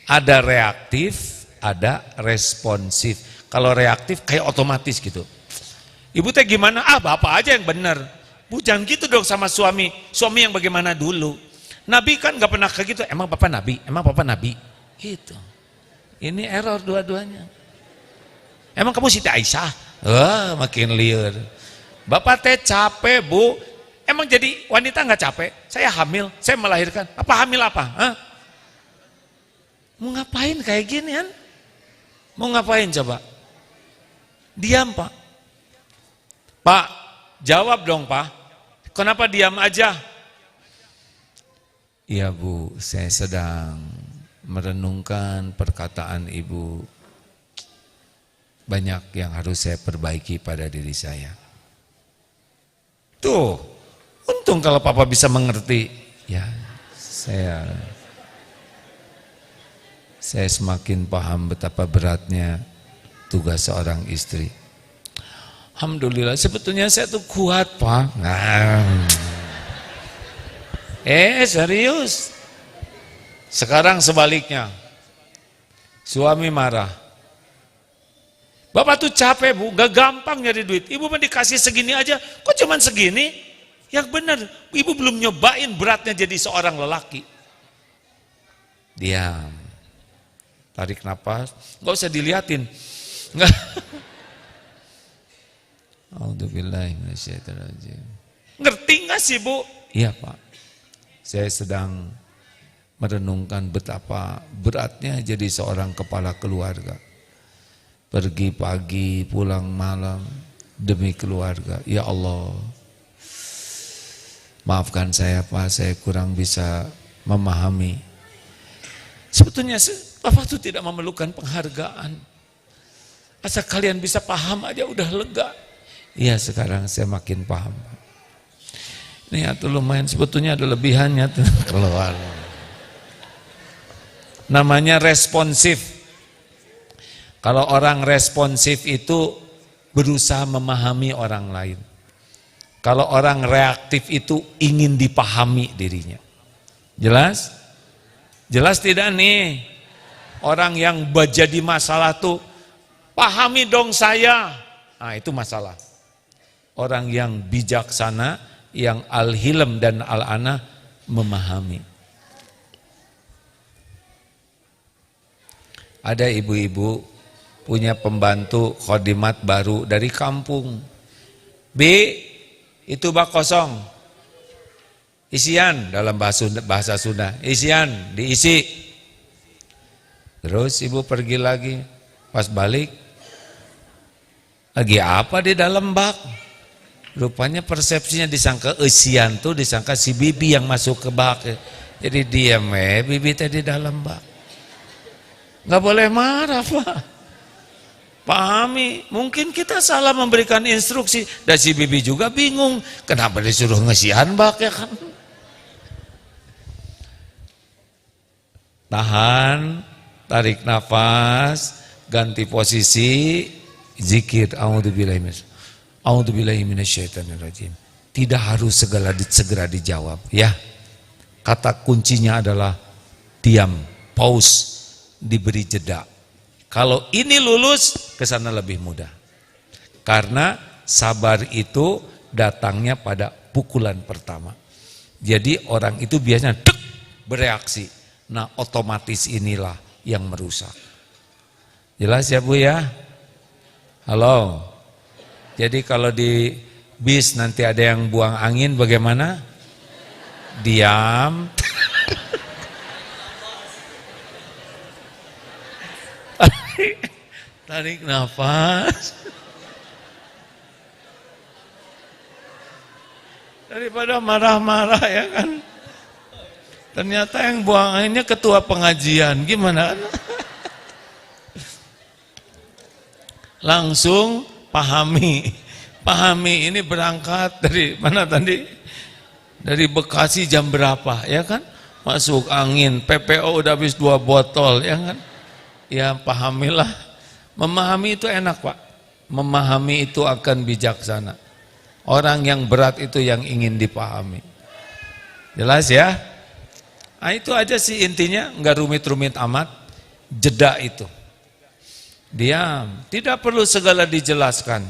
Ada reaktif, ada responsif. Kalau reaktif kayak otomatis gitu. Ibu teh gimana? Bapak aja yang benar. Bu, jangan gitu dong sama suami. Suami yang bagaimana dulu. Nabi kan gak pernah kayak gitu. Emang Bapak Nabi? Emang Bapak Nabi? Gitu. Ini error dua-duanya. Emang kamu Siti Aisyah? Makin liar. Bapak teh capek, Bu. Emang jadi wanita gak capek? Saya hamil, saya melahirkan. Apa hamil apa? Mau ngapain kayak gini kan? Mau ngapain coba? Diam, Pak. Pak, jawab dong, Pak. Kenapa diam aja? Iya, Bu, saya sedang merenungkan perkataan Ibu. Banyak yang harus saya perbaiki pada diri saya. Tuh, untung kalau Papa bisa mengerti. Ya, saya semakin paham betapa beratnya tugas seorang istri. Alhamdulillah, sebetulnya saya tuh kuat, Pak. Serius. Sekarang sebaliknya. Suami marah. Bapak tuh capek, Bu, gak gampang nyari duit. Ibu mah dikasih segini aja, kok cuman segini? Yang benar, Ibu belum nyobain beratnya jadi seorang lelaki. Diam. Tarik nafas, gak usah diliatin. Enggak. A'udzubillahiminasyaitonirrajim. Ngerti gak sih, Bu? Iya, Pak. Saya sedang merenungkan betapa beratnya jadi seorang kepala keluarga. Pergi pagi, pulang malam demi keluarga. Ya Allah. Maafkan saya Pak, saya kurang bisa memahami. Sebetulnya Bapak itu tidak memerlukan penghargaan. Asal kalian bisa paham aja udah lega. Iya, sekarang saya makin paham. Ini atau lumayan, sebetulnya ada lebihannya tuh keluar. Namanya responsif. Kalau orang responsif itu berusaha memahami orang lain. Kalau orang reaktif itu ingin dipahami dirinya. Jelas? Jelas tidak nih? Orang yang jadi masalah tuh, pahami dong saya. Nah itu masalah. Orang yang bijaksana, yang al-hilm dan al-ana memahami. Ada ibu-ibu punya pembantu khodimat baru dari kampung. B, itu bak kosong. Isian dalam bahasa Sunda. Isian, diisi. Terus ibu pergi lagi. Pas balik, lagi apa di dalam bak? Rupanya persepsinya disangka isian tuh, disangka si bibi yang masuk ke bak. Jadi diam bibi tadi dalam bak. Nggak boleh marah Pak. Pahami, mungkin kita salah memberikan instruksi dan si bibi juga bingung, kenapa disuruh ngesian bak ya kan? Tahan, tarik nafas, ganti posisi, zikir, a'udzubillahi minasyaitonirrajim. Tidak harus segera dijawab ya. Kata kuncinya adalah diam, pause, diberi jeda. Kalau ini lulus, ke sana lebih mudah. Karena sabar itu datangnya pada pukulan pertama. Jadi orang itu biasanya bereaksi. Nah otomatis inilah yang merusak. Jelas ya Bu ya? Halo? Jadi kalau di bis nanti ada yang buang angin bagaimana? Diam. Tarik nafas. Daripada marah-marah ya kan. Ternyata yang buang anginnya ketua pengajian. Gimana? Langsung pahami. Pahami ini berangkat dari mana tadi? Dari Bekasi jam berapa ya kan? Masuk angin, PPO udah habis 2 botol ya kan? Ya pahamilah. Memahami itu enak Pak. Memahami itu akan bijaksana. Orang yang berat itu yang ingin dipahami. Jelas ya? Nah itu aja sih intinya, nggak rumit-rumit amat. Jeda itu. Diam, tidak perlu segala dijelaskan.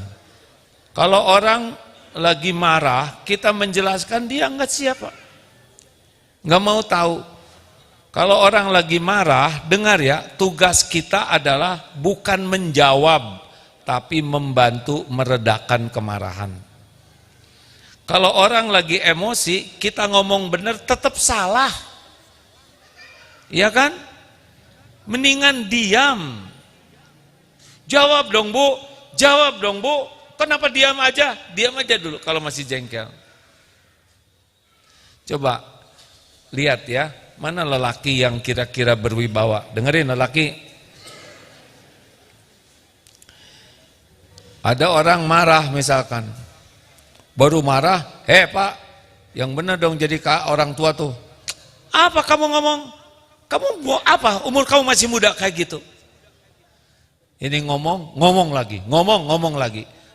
Kalau orang lagi marah, kita menjelaskan dia nggak siap Pak. Nggak mau tahu. Kalau orang lagi marah, dengar ya, tugas kita adalah bukan menjawab, tapi membantu meredakan kemarahan. Kalau orang lagi emosi, kita ngomong benar tetap salah. Iya kan? Mendingan diam. Jawab dong Bu, jawab dong Bu. Kenapa diam aja? Diam aja dulu kalau masih jengkel. Coba lihat ya. Mana lelaki yang kira-kira berwibawa? Dengerin lelaki. Ada orang marah misalkan. Baru marah, Pak, yang benar dong jadi orang tua tuh. Apa kamu ngomong? Kamu apa? Umur kamu masih muda kayak gitu. Ini ngomong lagi.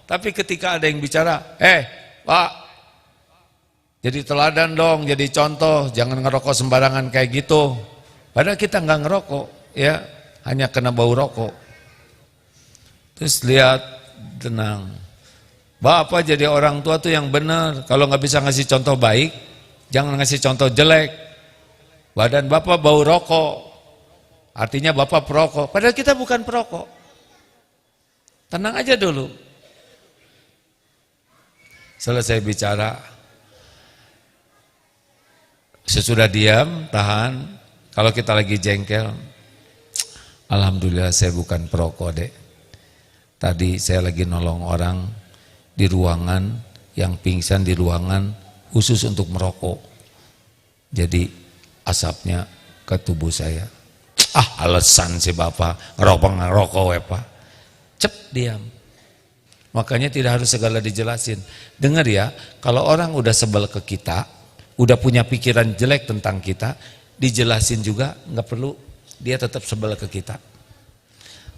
Tapi ketika ada yang bicara, Pak, jadi teladan dong, jadi contoh, jangan ngerokok sembarangan kayak gitu. Padahal kita nggak ngerokok, ya, hanya kena bau rokok. Terus lihat, tenang. Bapak jadi orang tua tuh yang benar. Kalau nggak bisa ngasih contoh baik, jangan ngasih contoh jelek. Badan Bapak bau rokok, artinya Bapak perokok. Padahal kita bukan perokok. Tenang aja dulu. Selesai bicara. Sesudah diam, tahan. Kalau kita lagi jengkel, alhamdulillah saya bukan perokok dek. Tadi saya lagi nolong orang di ruangan, yang pingsan di ruangan, khusus untuk merokok. Jadi asapnya ke tubuh saya. Alasan si bapak ngerokok ya pak. Cep, diam. Makanya tidak harus segala dijelasin. Dengar ya, kalau orang udah sebel ke kita, udah punya pikiran jelek tentang kita, dijelasin juga nggak perlu, dia tetap sebel ke kita.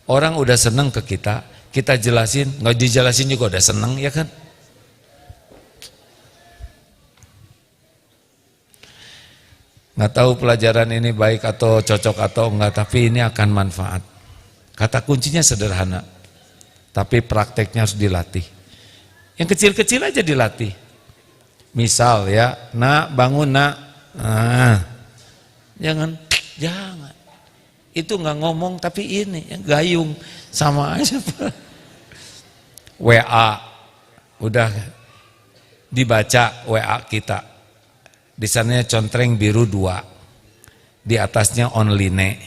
Orang udah seneng ke kita, kita jelasin, nggak dijelasin juga udah seneng, ya kan? Nggak tahu pelajaran ini baik atau cocok atau enggak, tapi ini akan manfaat. Kata kuncinya sederhana, tapi prakteknya harus dilatih. Yang kecil-kecil aja dilatih. Misal ya, nak bangun nak, jangan. Itu nggak ngomong tapi ini yang gayung sama aja. WA udah dibaca WA kita, di sananya contreng biru 2, di atasnya online,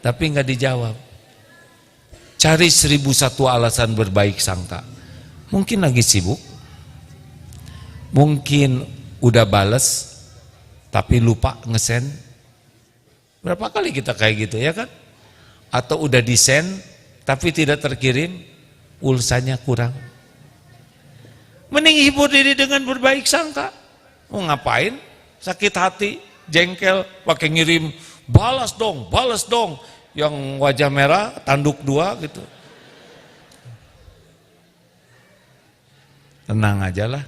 tapi nggak dijawab. Cari 1001 alasan berbaik sangka. Mungkin lagi sibuk, mungkin udah bales tapi lupa ngesend. Berapa kali kita kayak gitu ya kan? Atau udah disend tapi tidak terkirim, pulsanya kurang. Mending hibur diri dengan berbaik sangka. Mau ngapain? Sakit hati, jengkel, pakai ngirim balas dong, yang wajah merah, tanduk 2 gitu. Tenang aja lah,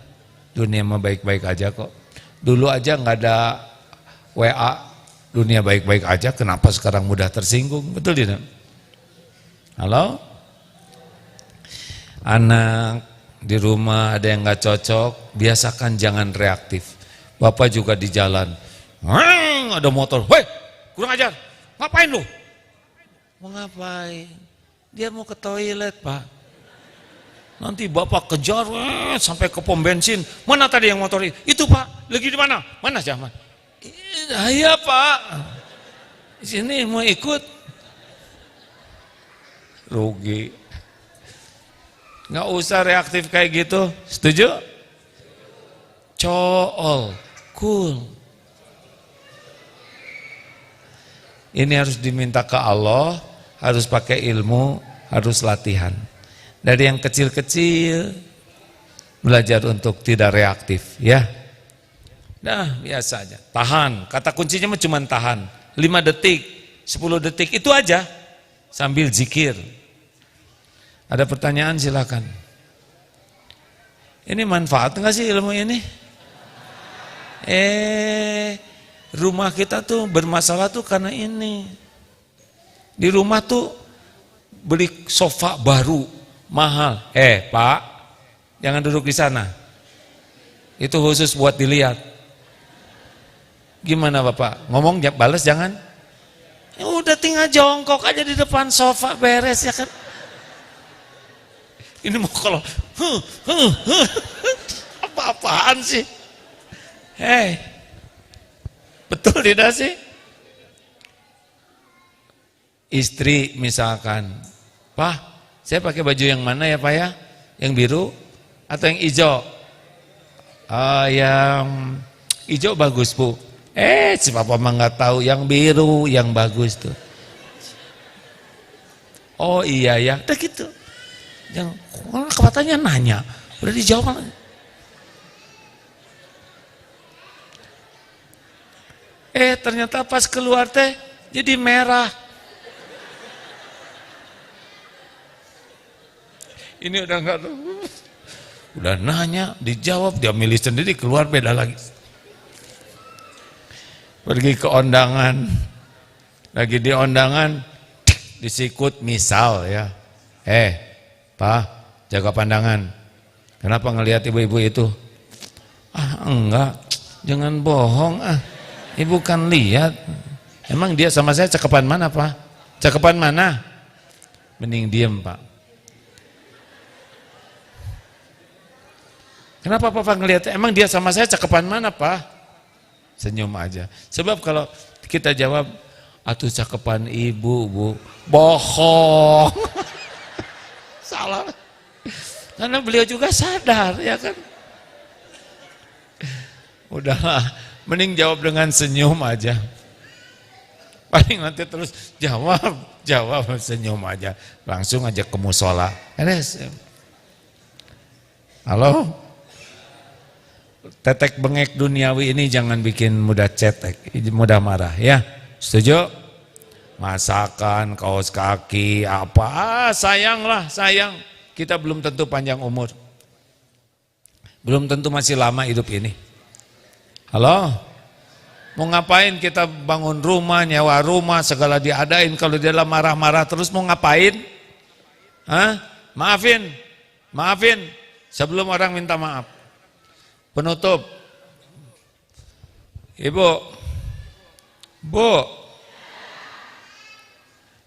dunia mah baik-baik aja kok. Dulu aja nggak ada WA, dunia baik-baik aja, kenapa sekarang mudah tersinggung? Betul tidak? Halo? Anak di rumah ada yang nggak cocok, biasakan jangan reaktif. Bapak juga di jalan, ada motor, weh kurang ajar, ngapain lu? Mau ngapain? Dia mau ke toilet pak. Nanti bapak kejar sampai ke pom bensin. Mana tadi yang motor itu pak? Lagi di mana? Mana zaman? Iya pak, di sini mau ikut. Rugi. Nggak usah reaktif kayak gitu. Setuju? Cool. Ini harus diminta ke Allah, harus pakai ilmu, harus latihan. Dari yang kecil-kecil belajar untuk tidak reaktif, ya. Nah, biasa aja. Tahan. Kata kuncinya cuma tahan. 5 detik, 10 detik itu aja sambil zikir. Ada pertanyaan silakan. Ini manfaat enggak sih ilmu ini? Rumah kita tuh bermasalah tuh karena ini. Di rumah tuh beli sofa baru mahal. Pak, jangan duduk di sana. Itu khusus buat dilihat. Gimana Bapak? Ngomong balas jangan. Ya udah tinggal jongkok aja di depan sofa beres ya kan. Ini mau kalau apa-apaan sih? Betul tidak sih? Istri misalkan, Pak, saya pakai baju yang mana ya Pak ya? Yang biru atau yang hijau? Yang hijau bagus Bu. Si Papa mah nggak tahu yang biru yang bagus tuh. Oh iya ya, udah gitu. Yang katanya nanya, udah dijawab. Ternyata pas keluar teh jadi merah. Ini udah enggak tuh. Udah nanya, dijawab, dia milih sendiri, keluar beda lagi. Pergi ke undangan. Lagi di undangan disikut misal ya. Pak, jaga pandangan. Kenapa ngelihat ibu-ibu itu? Enggak, jangan bohong Ibu kan lihat. Emang dia sama saya cakepan mana Pak? Cakepan mana? Mending diem Pak. Kenapa Papa ngelihat? Emang dia sama saya cakepan mana Pak? Senyum aja. Sebab kalau kita jawab, atuh cakepan ibu Bu, bohong. Salah. Karena beliau juga sadar ya kan. Udahlah, mending jawab dengan senyum aja. Paling nanti terus jawab senyum aja. Langsung aja ke musola. Halo? Tetek bengek duniawi ini jangan bikin mudah cetek, mudah marah ya. Setuju? Masakan, kaos kaki, apa? Sayang. Kita belum tentu panjang umur. Belum tentu masih lama hidup ini. Halo? Mau ngapain kita bangun rumah, nyewa rumah, segala diadain. Kalau dia marah-marah terus mau ngapain? Hah? Maafin. Sebelum orang minta maaf. Penutup. Ibu. Bu.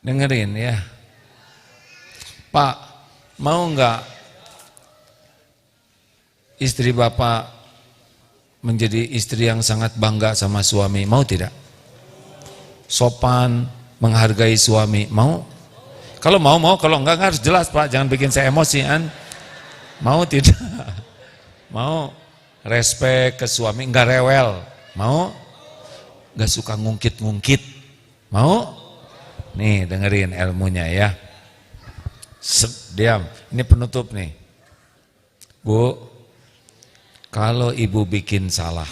Dengerin ya. Pak, mau enggak istri Bapak menjadi istri yang sangat bangga sama suami? Mau tidak? Sopan, menghargai suami. Mau? Kalau mau, kalau enggak harus jelas Pak. Jangan bikin saya emosian. Mau tidak? Mau? Respek ke suami, enggak rewel. Mau? Enggak suka ngungkit-ngungkit. Mau? Nih dengerin ilmunya ya. Diam, ini penutup nih. Bu, kalau ibu bikin salah,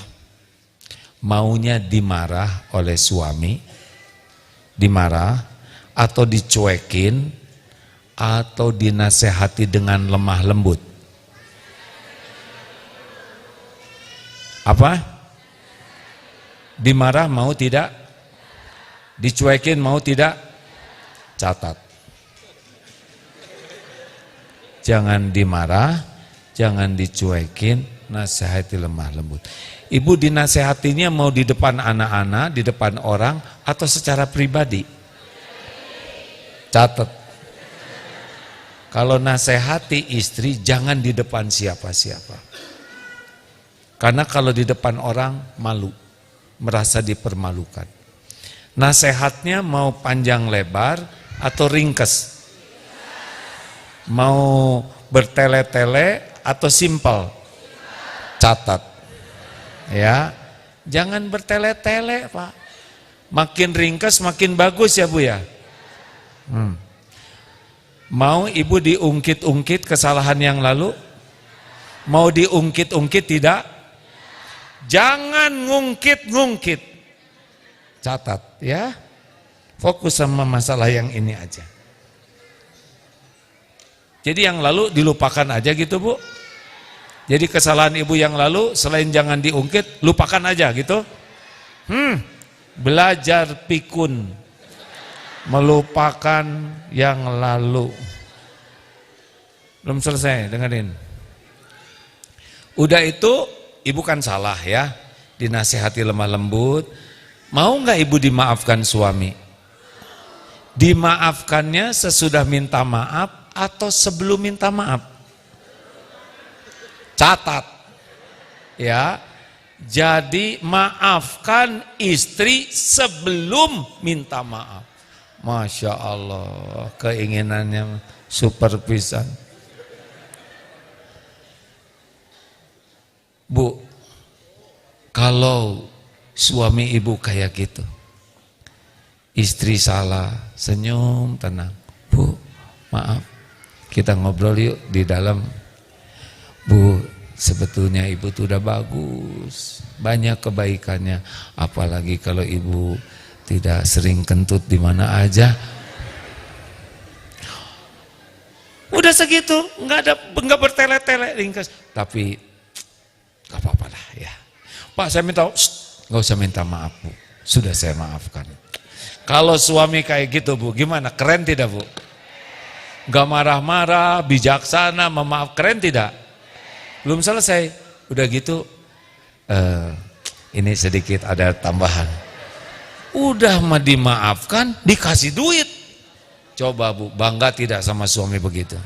maunya dimarah oleh suami, dimarah, atau dicuekin, atau dinasehati dengan lemah lembut? Apa? Dimarah mau tidak? Dicuekin mau tidak? Catat. Jangan dimarah, jangan dicuekin, nasihati lemah lembut. Ibu dinasehatinya mau di depan anak-anak, di depan orang, atau secara pribadi? Catat. Kalau nasihati istri, jangan di depan siapa-siapa. Karena kalau di depan orang, malu, merasa dipermalukan. Nasehatnya mau panjang lebar atau ringkes? Mau bertele-tele atau simpel? Catat. Ya, jangan bertele-tele Pak. Makin ringkes makin bagus ya Bu ya. Mau ibu diungkit-ungkit kesalahan yang lalu? Mau diungkit-ungkit tidak? Jangan ngungkit-ngungkit. Catat ya. Fokus sama masalah yang ini aja. Jadi yang lalu dilupakan aja gitu Bu. Jadi kesalahan ibu yang lalu selain jangan diungkit, lupakan aja gitu. Belajar pikun. Melupakan yang lalu. Belum selesai, dengerin. Udah itu ibu kan salah ya, dinasihati lemah lembut. Mau nggak ibu dimaafkan suami? Dimaafkannya sesudah minta maaf atau sebelum minta maaf? Catat ya. Jadi maafkan istri sebelum minta maaf. Masya Allah, keinginannya super pisan. Bu, kalau suami ibu kayak gitu, istri salah, senyum tenang. Bu, maaf, kita ngobrol yuk di dalam. Bu, sebetulnya ibu tuh udah bagus, banyak kebaikannya. Apalagi kalau ibu tidak sering kentut di mana aja. Udah segitu, nggak bertele-tele ringkas. Tapi gak apa-apa lah ya. Pak, saya minta, nggak usah minta maaf Bu, sudah saya maafkan. Kalau suami kayak gitu Bu, gimana? Keren tidak Bu? Gak marah-marah, bijaksana, memaaf, keren tidak? Belum selesai, udah gitu, ini sedikit ada tambahan. Udah mah dimaafkan, dikasih duit. Coba Bu, bangga tidak sama suami begitu?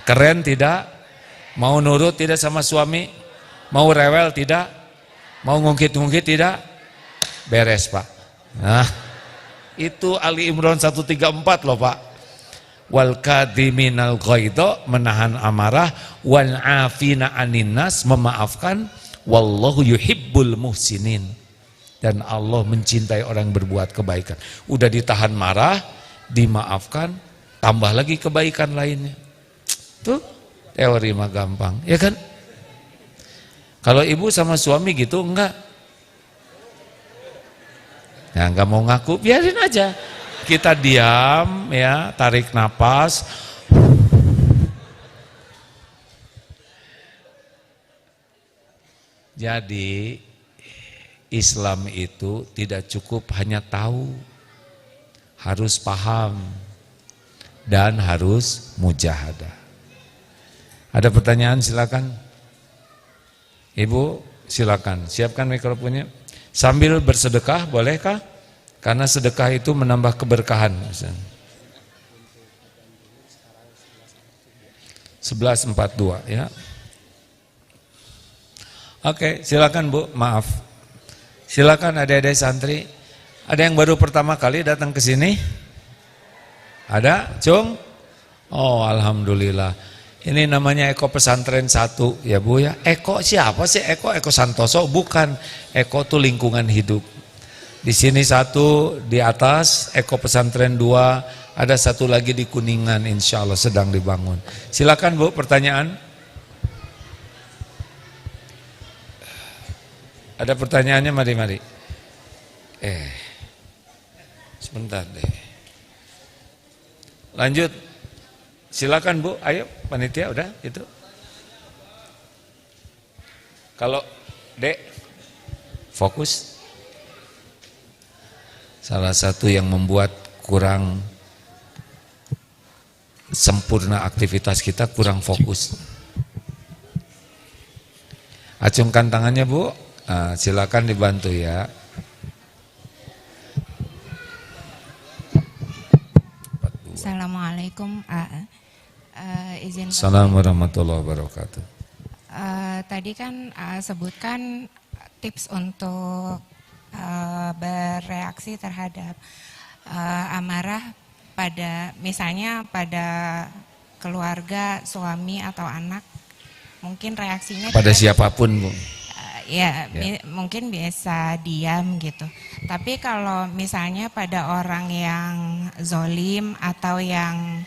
Keren tidak? Mau nurut tidak sama suami? Mau rewel tidak? Mau ngungkit-ngungkit tidak? Beres Pak. Nah, itu Ali Imran 134 loh Pak. Wal kadhiminal ghaidha, menahan amarah, wal afina anin nas, memaafkan, wallahu yuhibbul yuhibbul muhsinin. Dan Allah mencintai orang yang berbuat kebaikan. Udah ditahan marah, dimaafkan, tambah lagi kebaikan lainnya. Tuh, teori mah gampang, ya kan? Kalau ibu sama suami gitu enggak? Ya enggak mau ngaku, biarin aja. Kita diam ya, tarik napas. Jadi Islam itu tidak cukup hanya tahu, harus paham dan harus mujahadah. Ada pertanyaan silakan. Ibu silakan, siapkan mikrofonnya. Sambil bersedekah bolehkah? Karena sedekah itu menambah keberkahan. 11.42 ya. Oke, silakan Bu, maaf. Silakan adik-adik santri. Ada yang baru pertama kali datang ke sini? Ada, Cung? Oh, alhamdulillah. Ini namanya Eko Pesantren 1 ya Bu ya. Eko siapa sih? Eko Santoso? Bukan. Eko itu lingkungan hidup. Di sini 1 di atas, Eko Pesantren 2, ada 1 lagi di Kuningan, insya Allah sedang dibangun. Silakan Bu, pertanyaan. Ada pertanyaannya, mari. Sebentar deh. Lanjut. Silakan Bu, ayo panitia udah itu. Kalau Dek, fokus. Salah satu yang membuat kurang sempurna aktivitas kita, kurang fokus. Acungkan tangannya Bu. Nah, silakan dibantu ya. Assalamualaikum. Assalamualaikum warahmatullahi wabarakatuh. Tadi kan sebutkan tips untuk bereaksi terhadap amarah pada misalnya pada keluarga, suami atau anak. Mungkin reaksinya pada siapapun Bu. Ya. Mungkin biasa diam gitu. Tapi kalau misalnya pada orang yang zolim atau yang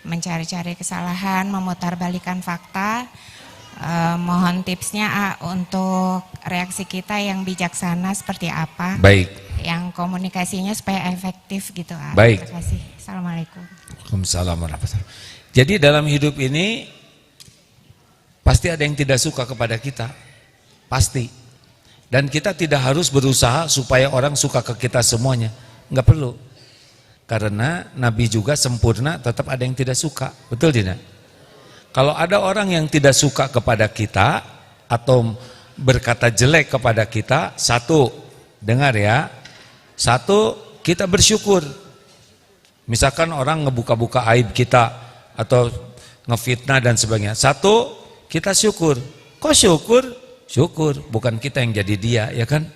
mencari-cari kesalahan, memutarbalikan fakta, mohon tipsnya untuk reaksi kita yang bijaksana seperti apa? Baik. Yang komunikasinya supaya efektif gitu. Baik. Terima kasih. Assalamualaikum. Waalaikumsalam warahmatullahi wabarakatuh. Jadi dalam hidup ini pasti ada yang tidak suka kepada kita. Pasti. Dan kita tidak harus berusaha supaya orang suka ke kita semuanya. Enggak perlu. Karena Nabi juga sempurna, tetap ada yang tidak suka. Betul tidak? Kalau ada orang yang tidak suka kepada kita atau berkata jelek kepada kita, 1, dengar ya. 1, kita bersyukur. Misalkan orang ngebuka-buka aib kita atau ngefitnah dan sebagainya. 1, kita syukur. Kok syukur? Syukur, bukan kita yang jadi dia, ya kan?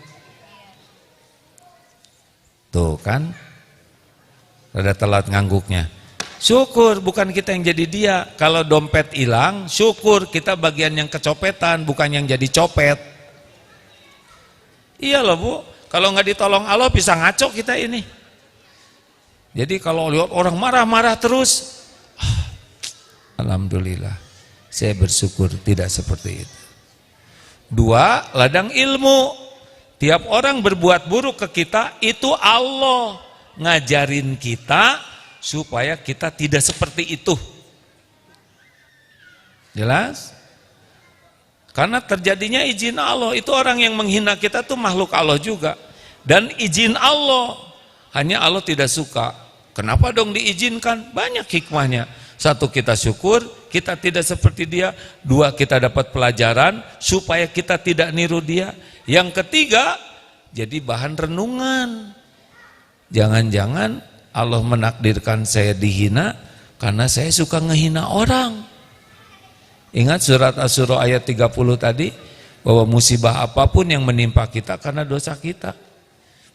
Tuh kan, rada telat ngangguknya. Syukur, bukan kita yang jadi dia. Kalau dompet hilang, syukur kita bagian yang kecopetan, bukan yang jadi copet. Iya loh Bu, kalau nggak ditolong Allah bisa ngaco kita ini. Jadi kalau lihat orang marah-marah terus, alhamdulillah, saya bersyukur tidak seperti itu. 2, ladang ilmu. Tiap orang berbuat buruk ke kita, itu Allah ngajarin kita supaya kita tidak seperti itu. Jelas? Karena terjadinya izin Allah. Itu orang yang menghina kita tuh makhluk Allah juga. Dan izin Allah, hanya Allah tidak suka. Kenapa dong diizinkan? Banyak hikmahnya. 1, kita syukur, kita tidak seperti dia. 2, kita dapat pelajaran supaya kita tidak niru dia. Yang ketiga, jadi bahan renungan. Jangan-jangan Allah menakdirkan saya dihina karena saya suka ngehina orang. Ingat surat Asy-Syura ayat 30 tadi, bahwa musibah apapun yang menimpa kita karena dosa kita.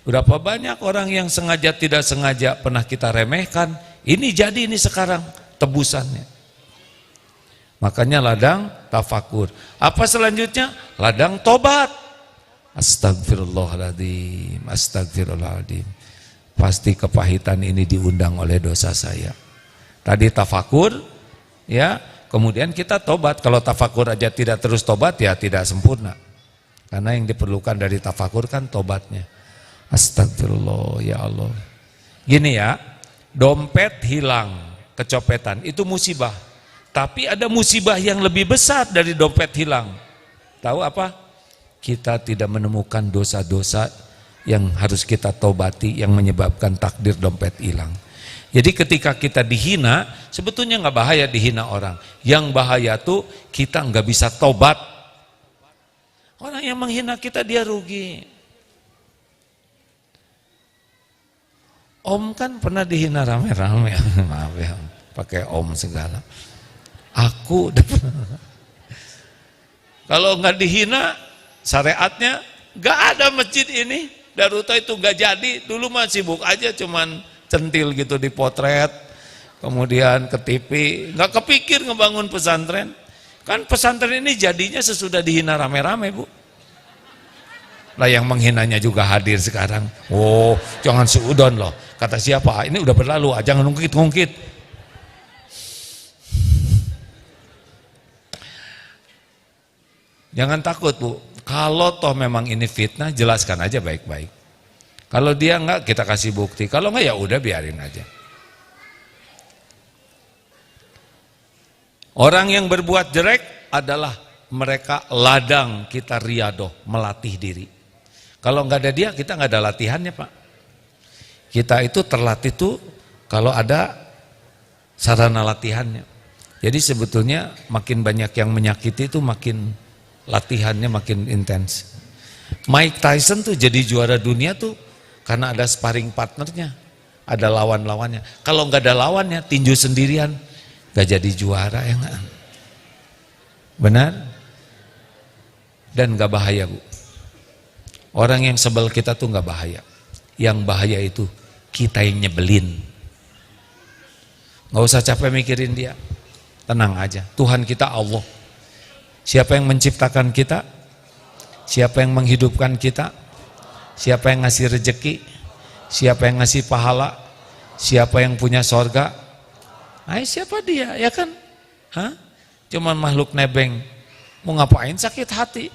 Berapa banyak orang yang sengaja tidak sengaja pernah kita remehkan, ini jadi ini sekarang tebusannya. Makanya ladang tafakur. Apa selanjutnya? Ladang tobat. Astagfirullahaladzim, astagfirullahaladzim. Pasti kepahitan ini diundang oleh dosa saya. Tadi tafakur, ya, kemudian kita tobat. Kalau tafakur aja tidak terus tobat, ya tidak sempurna. Karena yang diperlukan dari tafakur kan tobatnya. Astagfirullah, ya Allah. Gini ya, dompet hilang, kecopetan, itu musibah. Tapi ada musibah yang lebih besar dari dompet hilang. Tahu apa? Kita tidak menemukan dosa-dosa yang harus kita tobati yang menyebabkan takdir dompet hilang. Jadi ketika kita dihina, sebetulnya nggak bahaya dihina orang. Yang bahaya tuh kita nggak bisa tobat. Orang yang menghina kita dia rugi. Om kan pernah dihina rame-rame, maaf ya, pakai om segala. Aku kalau nggak dihina, syariatnya nggak ada masjid ini. Daruta itu nggak jadi. Dulu mah sibuk aja, cuman centil gitu dipotret, kemudian ke TV. Nggak kepikir ngebangun pesantren. Kan pesantren ini jadinya sesudah dihina rame-rame, Bu. Lah yang menghinanya juga hadir sekarang. Oh, jangan seudon loh. Kata siapa? Ini udah berlalu, jangan ngungkit-ngungkit. Jangan takut, Bu. Kalau toh memang ini fitnah, jelaskan aja baik-baik. Kalau dia enggak, kita kasih bukti. Kalau enggak, ya udah biarin aja. Orang yang berbuat jelek adalah mereka ladang kita riadoh, melatih diri. Kalau enggak ada dia, kita enggak ada latihannya, Pak. Kita itu terlatih tuh kalau ada sarana latihannya. Jadi sebetulnya makin banyak yang menyakiti itu makin latihannya makin intens. Mike Tyson tuh jadi juara dunia tuh karena ada sparring partnernya, ada lawan-lawannya. Kalau nggak ada lawannya, tinju sendirian, nggak jadi juara ya nggak? Benar? Dan nggak bahaya, Bu. Orang yang sebel kita tuh nggak bahaya. Yang bahaya itu kita yang nyebelin. Nggak usah capek mikirin dia. Tenang aja. Tuhan kita Allah. Siapa yang menciptakan kita? Siapa yang menghidupkan kita? Siapa yang ngasih rejeki? Siapa yang ngasih pahala? Siapa yang punya sorga? Siapa dia, ya kan? Cuman makhluk nebeng. Mau ngapain sakit hati?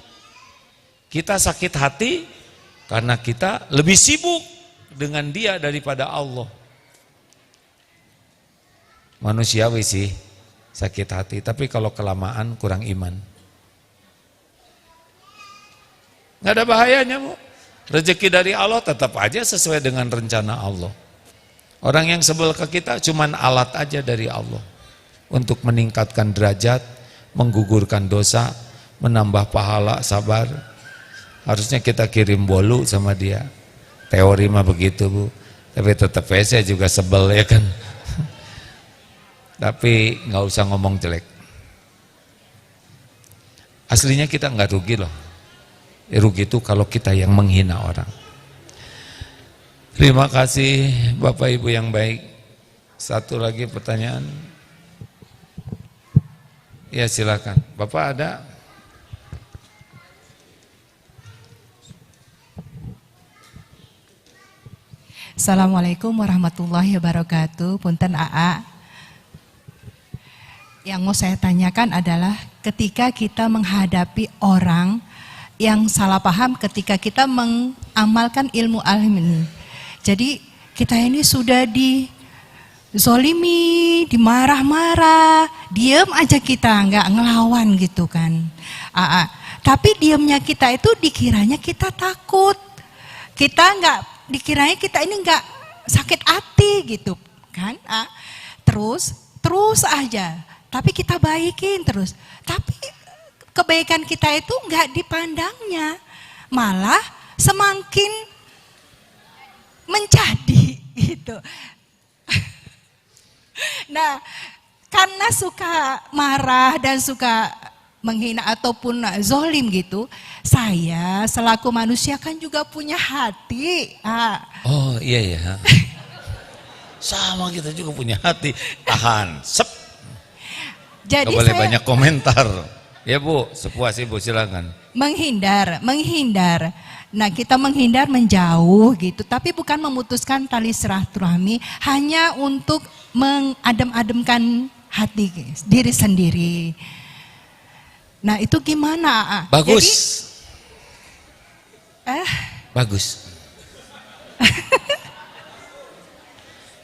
Kita sakit hati karena kita lebih sibuk dengan dia daripada Allah. Manusiawi sih sakit hati, tapi kalau kelamaan kurang iman. Nggak ada bahayanya, Bu. Rezeki dari Allah tetap aja sesuai dengan rencana Allah. Orang yang sebel ke kita cuman alat aja dari Allah untuk meningkatkan derajat, menggugurkan dosa, menambah pahala, sabar. Harusnya kita kirim bolu sama dia. Teori mah begitu, Bu. Tapi tetap saya juga sebel ya kan. Tapi nggak usah ngomong jelek. Aslinya kita nggak rugi loh. Rugi itu kalau kita yang menghina orang. Terima kasih Bapak Ibu yang baik. Satu lagi pertanyaan. Ya silakan. Bapak ada? Assalamualaikum warahmatullahi wabarakatuh. Punten AA. Yang mau saya tanyakan adalah ketika kita menghadapi orang yang salah paham ketika kita mengamalkan ilmu al-ilm. Jadi kita ini sudah dizolimi, dimarah-marah, diam aja kita, nggak ngelawan gitu kan. Tapi diamnya kita itu dikiranya kita takut. Kita nggak, dikiranya kita ini nggak sakit hati gitu kan. Terus aja. Tapi kita baikin terus. Tapi kebaikan kita itu enggak dipandangnya, malah semakin menjadi gitu. Nah, karena suka marah dan suka menghina ataupun zolim gitu, saya selaku manusia kan juga punya hati. Oh iya ya. Sama kita juga punya hati. Tahan, sep. Jadi Gak boleh banyak komentar. Ya Bu, sepuas Ibu silakan. Menghindar. Nah, kita menghindar menjauh gitu, tapi bukan memutuskan tali silaturahmi hanya untuk mengadem-ademkan hati diri sendiri. Nah, itu gimana? Bagus. Jadi, bagus.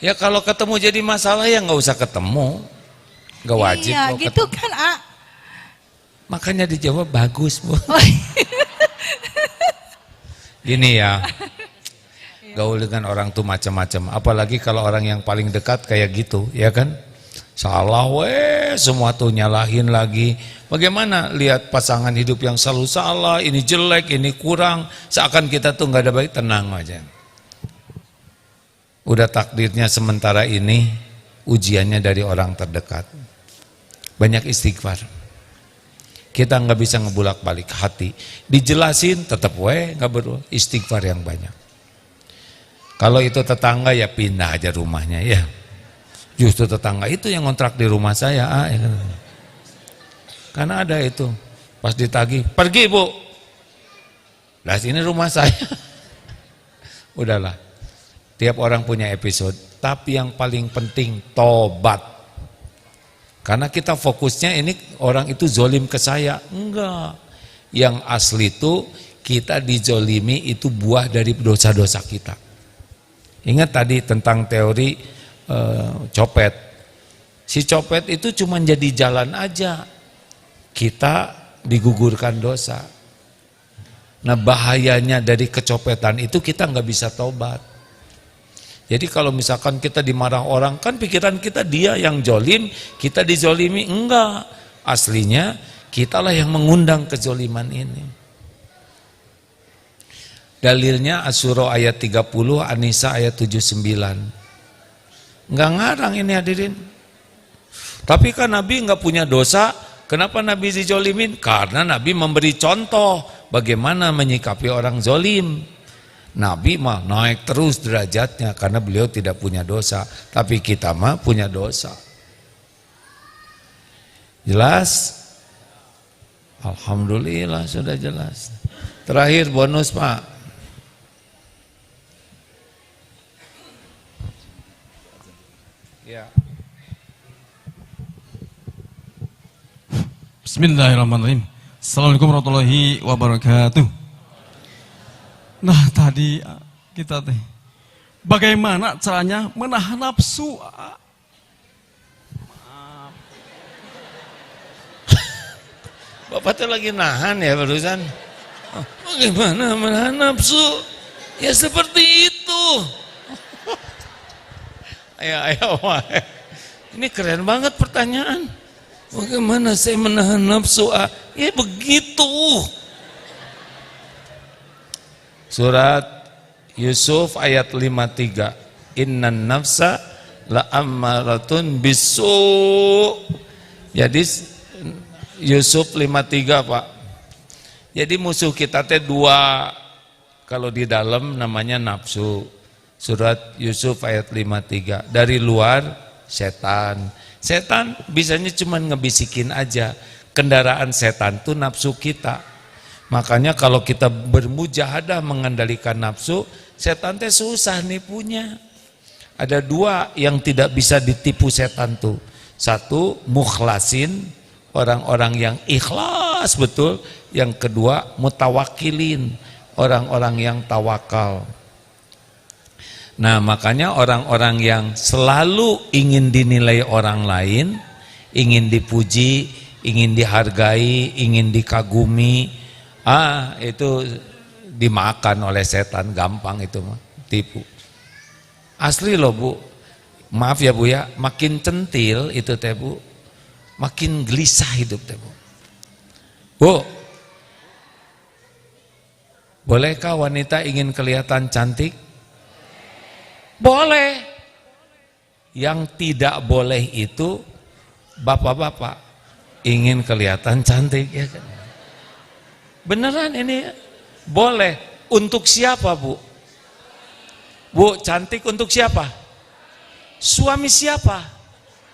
Ya kalau ketemu jadi masalah ya nggak usah ketemu, nggak wajib. Iya, gitu ketemu. kan, Makanya dijawab bagus Bu. Oh, Gini ya, gaul dengan orang tuh macam-macam. Apalagi kalau orang yang paling dekat kayak gitu, ya kan? Salah semua tuh nyalahin lagi. Bagaimana lihat pasangan hidup yang selalu salah, ini jelek, ini kurang. Seakan kita tuh nggak ada baik, tenang aja. Udah takdirnya sementara ini, ujiannya dari orang terdekat. Banyak istighfar. Kita nggak bisa ngebulak-balik hati. Dijelasin tetap nggak perlu, istighfar yang banyak. Kalau itu tetangga ya pindah aja rumahnya ya. Justru tetangga itu yang ngontrak di rumah saya. Ya kan? Karena ada itu. Pas ditagih, pergi Bu. Lah ini rumah saya. Udahlah. Tiap orang punya episode. Tapi yang paling penting tobat. Karena kita fokusnya ini orang itu zolim ke saya. Enggak. Yang asli itu kita dijolimi itu buah dari dosa-dosa kita. Ingat tadi tentang teori copet. Si copet itu cuma jadi jalan aja. Kita digugurkan dosa. Nah bahayanya dari kecopetan itu kita nggak bisa tobat. Jadi kalau misalkan kita dimarah orang, kan pikiran kita dia yang jolim, kita dijolimi. Enggak, aslinya kitalah yang mengundang kezoliman ini. Dalilnya Asy-Syura ayat 30, An-Nisa ayat 79. Enggak ngarang ini hadirin. Tapi kan Nabi enggak punya dosa, kenapa Nabi dijolimin? Karena Nabi memberi contoh bagaimana menyikapi orang zolim. Nabi mah naik terus derajatnya karena beliau tidak punya dosa, tapi kita mah punya dosa. Jelas? Alhamdulillah sudah jelas. Terakhir bonus Pak. Ya. Bismillahirrahmanirrahim. Assalamualaikum warahmatullahi wabarakatuh. Nah tadi kita bagaimana caranya menahan nafsu? Bapak tuh lagi nahan ya barusan. Bagaimana menahan nafsu? Ya seperti itu. Ayo. Ini keren banget pertanyaan. Bagaimana saya menahan nafsu? Ya begitu. Surat Yusuf ayat 53. Innan nafsa la ammaratun bisu. Jadi Yusuf 53 Pak. Jadi musuh kita teh dua. Kalau di dalam namanya nafsu. Surat Yusuf ayat 53. Dari luar setan. Setan bisanya cuma ngebisikin aja. Kendaraan setan tuh nafsu kita. Makanya kalau kita bermujahadah mengendalikan nafsu, setan teh susah nipunya. Ada dua yang tidak bisa ditipu setan tuh. Satu, mukhlasin, orang-orang yang ikhlas betul. Yang kedua, mutawakilin, orang-orang yang tawakal. Nah makanya orang-orang yang selalu ingin dinilai orang lain, ingin dipuji, ingin dihargai, ingin dikagumi, itu dimakan oleh setan, gampang itu mah, tipu. Asli loh Bu, maaf ya Bu ya, makin centil itu teh Bu, makin gelisah hidup teh Bu. Bu, bolehkah wanita ingin kelihatan cantik? Boleh. Yang tidak boleh itu bapak-bapak ingin kelihatan cantik ya kan? Beneran ini boleh. Untuk siapa Bu? Bu cantik untuk siapa? Suami siapa?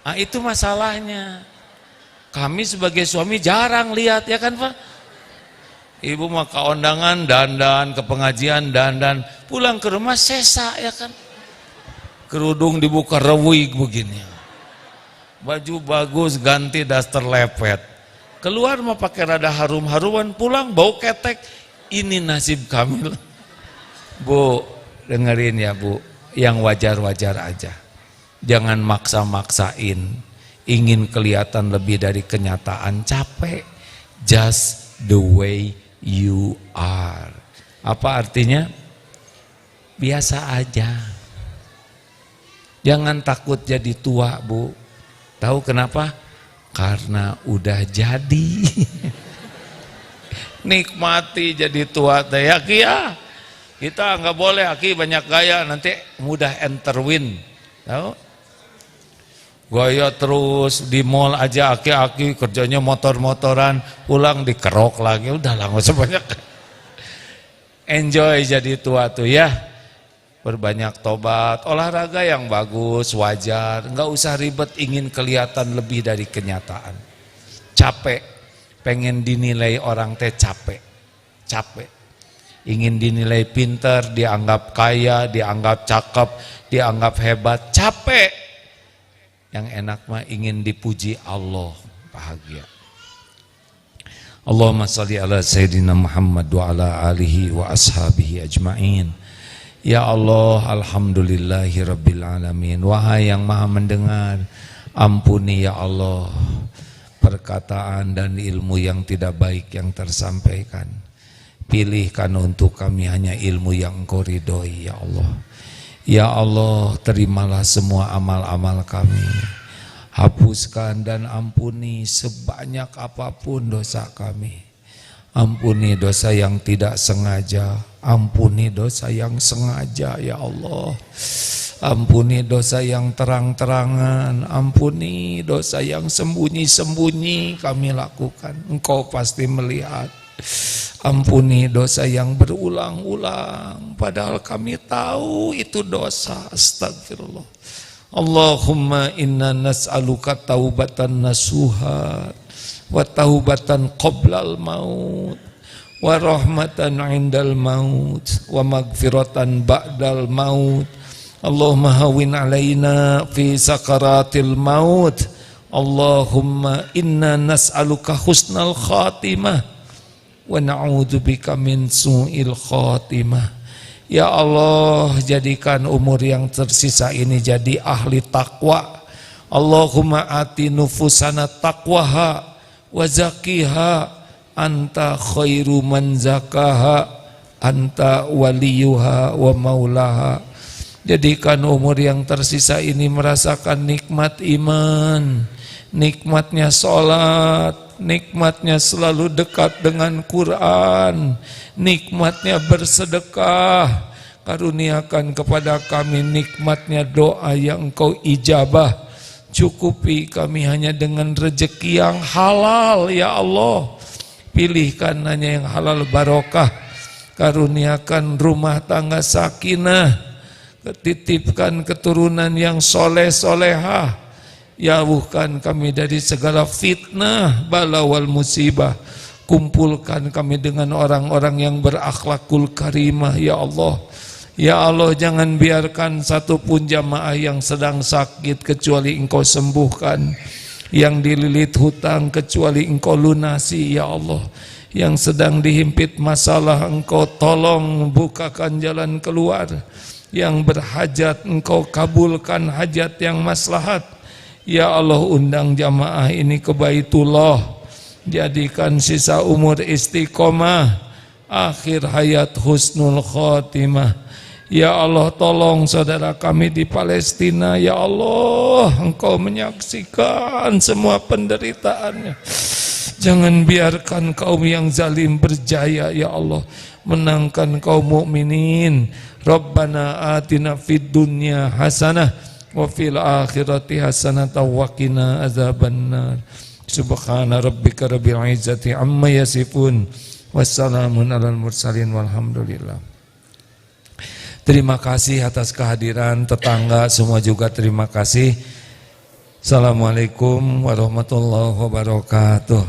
Nah itu masalahnya. Kami sebagai suami jarang lihat, ya kan Pak? Ibu mah ke undangan dandan, ke pengajian dandan, pulang ke rumah sesa, ya kan? Kerudung dibuka rewig begini, baju bagus ganti daster lepet, keluar mah pakai rada harum-haruman, pulang bau ketek. Ini nasib kami. Bu, dengerin ya Bu, yang wajar-wajar aja, jangan maksa-maksain, ingin kelihatan lebih dari kenyataan, capek. Just the way you are. Apa artinya? Biasa aja. Jangan takut jadi tua, Bu. Tahu kenapa? Karena udah jadi. Nikmati jadi tua teh ya Ki ya. Kita nggak boleh Aki banyak gaya, nanti mudah enterwin. Tahu? Gaya terus di mall aja aki-aki, kerjanya motor-motoran, pulang dikerok lagi, udah lah nggak usah banyak. Enjoy jadi tua tuh ya, berbanyak tobat, olahraga yang bagus, wajar, nggak usah ribet ingin kelihatan lebih dari kenyataan. Capek, pengen dinilai orang teh capek, ingin dinilai pintar, dianggap kaya, dianggap cakep, dianggap hebat, capek. Yang enak mah ingin dipuji Allah, bahagia. Allahumma shalli ala Sayyidina Muhammad wa ala alihi wa ashabihi ajma'in. Ya Allah, alhamdulillahi rabbil alamin. Wahai yang maha mendengar, ampuni ya Allah perkataan dan ilmu yang tidak baik yang tersampaikan. Pilihkan untuk kami hanya ilmu yang Engkau ridhoi ya Allah. Ya Allah, terimalah semua amal-amal kami. Hapuskan dan ampuni sebanyak apapun dosa kami. Ampuni dosa yang tidak sengaja, ampuni dosa yang sengaja ya Allah. Ampuni dosa yang terang-terangan, ampuni dosa yang sembunyi-sembunyi kami lakukan. Engkau pasti melihat. Ampuni dosa yang berulang-ulang, padahal kami tahu itu dosa. Astagfirullah. Allahumma inna nas'aluka taubatan nasuhat wa taubatan qoblal maut wa rahmatan indal maut wa magfiratan ba'dal maut. Allahumma hawin alaina fi sakaratil maut. Allahumma inna nas'aluka husnal khatimah wa na'udzubika min su'il khatimah. Ya Allah, jadikan umur yang tersisa ini jadi ahli takwa. Allahumma ati nufusana taqwaha wa zakiha anta khairu man zakaha anta waliyuha wa maulaha. Jadikan umur yang tersisa ini merasakan nikmat iman, nikmatnya sholat, nikmatnya selalu dekat dengan Quran, nikmatnya bersedekah. Karuniakan kepada kami nikmatnya doa yang Engkau ijabah. Cukupi kami hanya dengan rezeki yang halal ya Allah. Pilihkan hanya yang halal barokah. Karuniakan rumah tangga sakinah. Titipkan keturunan yang soleh-solehah. Jauhkan kami dari segala fitnah, bala wal musibah. Kumpulkan kami dengan orang-orang yang berakhlakul karimah ya Allah. Ya Allah, jangan biarkan satupun jamaah yang sedang sakit kecuali Engkau sembuhkan. Yang dililit hutang kecuali Engkau lunasi ya Allah. Yang sedang dihimpit masalah Engkau tolong bukakan jalan keluar. Yang berhajat Engkau kabulkan hajat yang maslahat. Ya Allah, undang jamaah ini ke Baitullah. Jadikan sisa umur istiqomah, akhir hayat husnul khotimah. Ya Allah, tolong saudara kami di Palestina. Ya Allah, Engkau menyaksikan semua penderitaannya. Jangan biarkan kaum yang zalim berjaya ya Allah. Menangkan kaum mukminin. Rabbana atina fid dunya hasanah wa fil akhirati hasanah wa qina azabannar. Subhana rabbika rabbil izzati amma yasifun. Wassalamun alal mursalin walhamdulillah. Terima kasih atas kehadiran tetangga semua juga terima kasih. Assalamualaikum warahmatullahi wabarakatuh.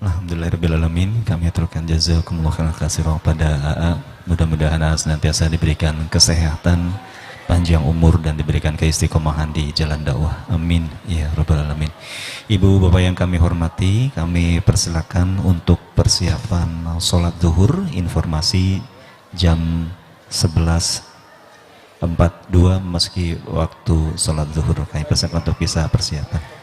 Alhamdulillahirrahmanirrahim. Kami aturkan jazakumullah khairan katsiran pada AA. Mudah-mudahan AA senantiasa diberikan kesehatan, panjang umur, dan diberikan keistiqomahan di jalan dakwah. Amin ya rabbal alamin. Ibu bapak yang kami hormati, kami persilakan untuk persiapan sholat zuhur. Informasi jam 11.42 meski waktu sholat zuhur. Kami persilakan untuk bisa persiapan.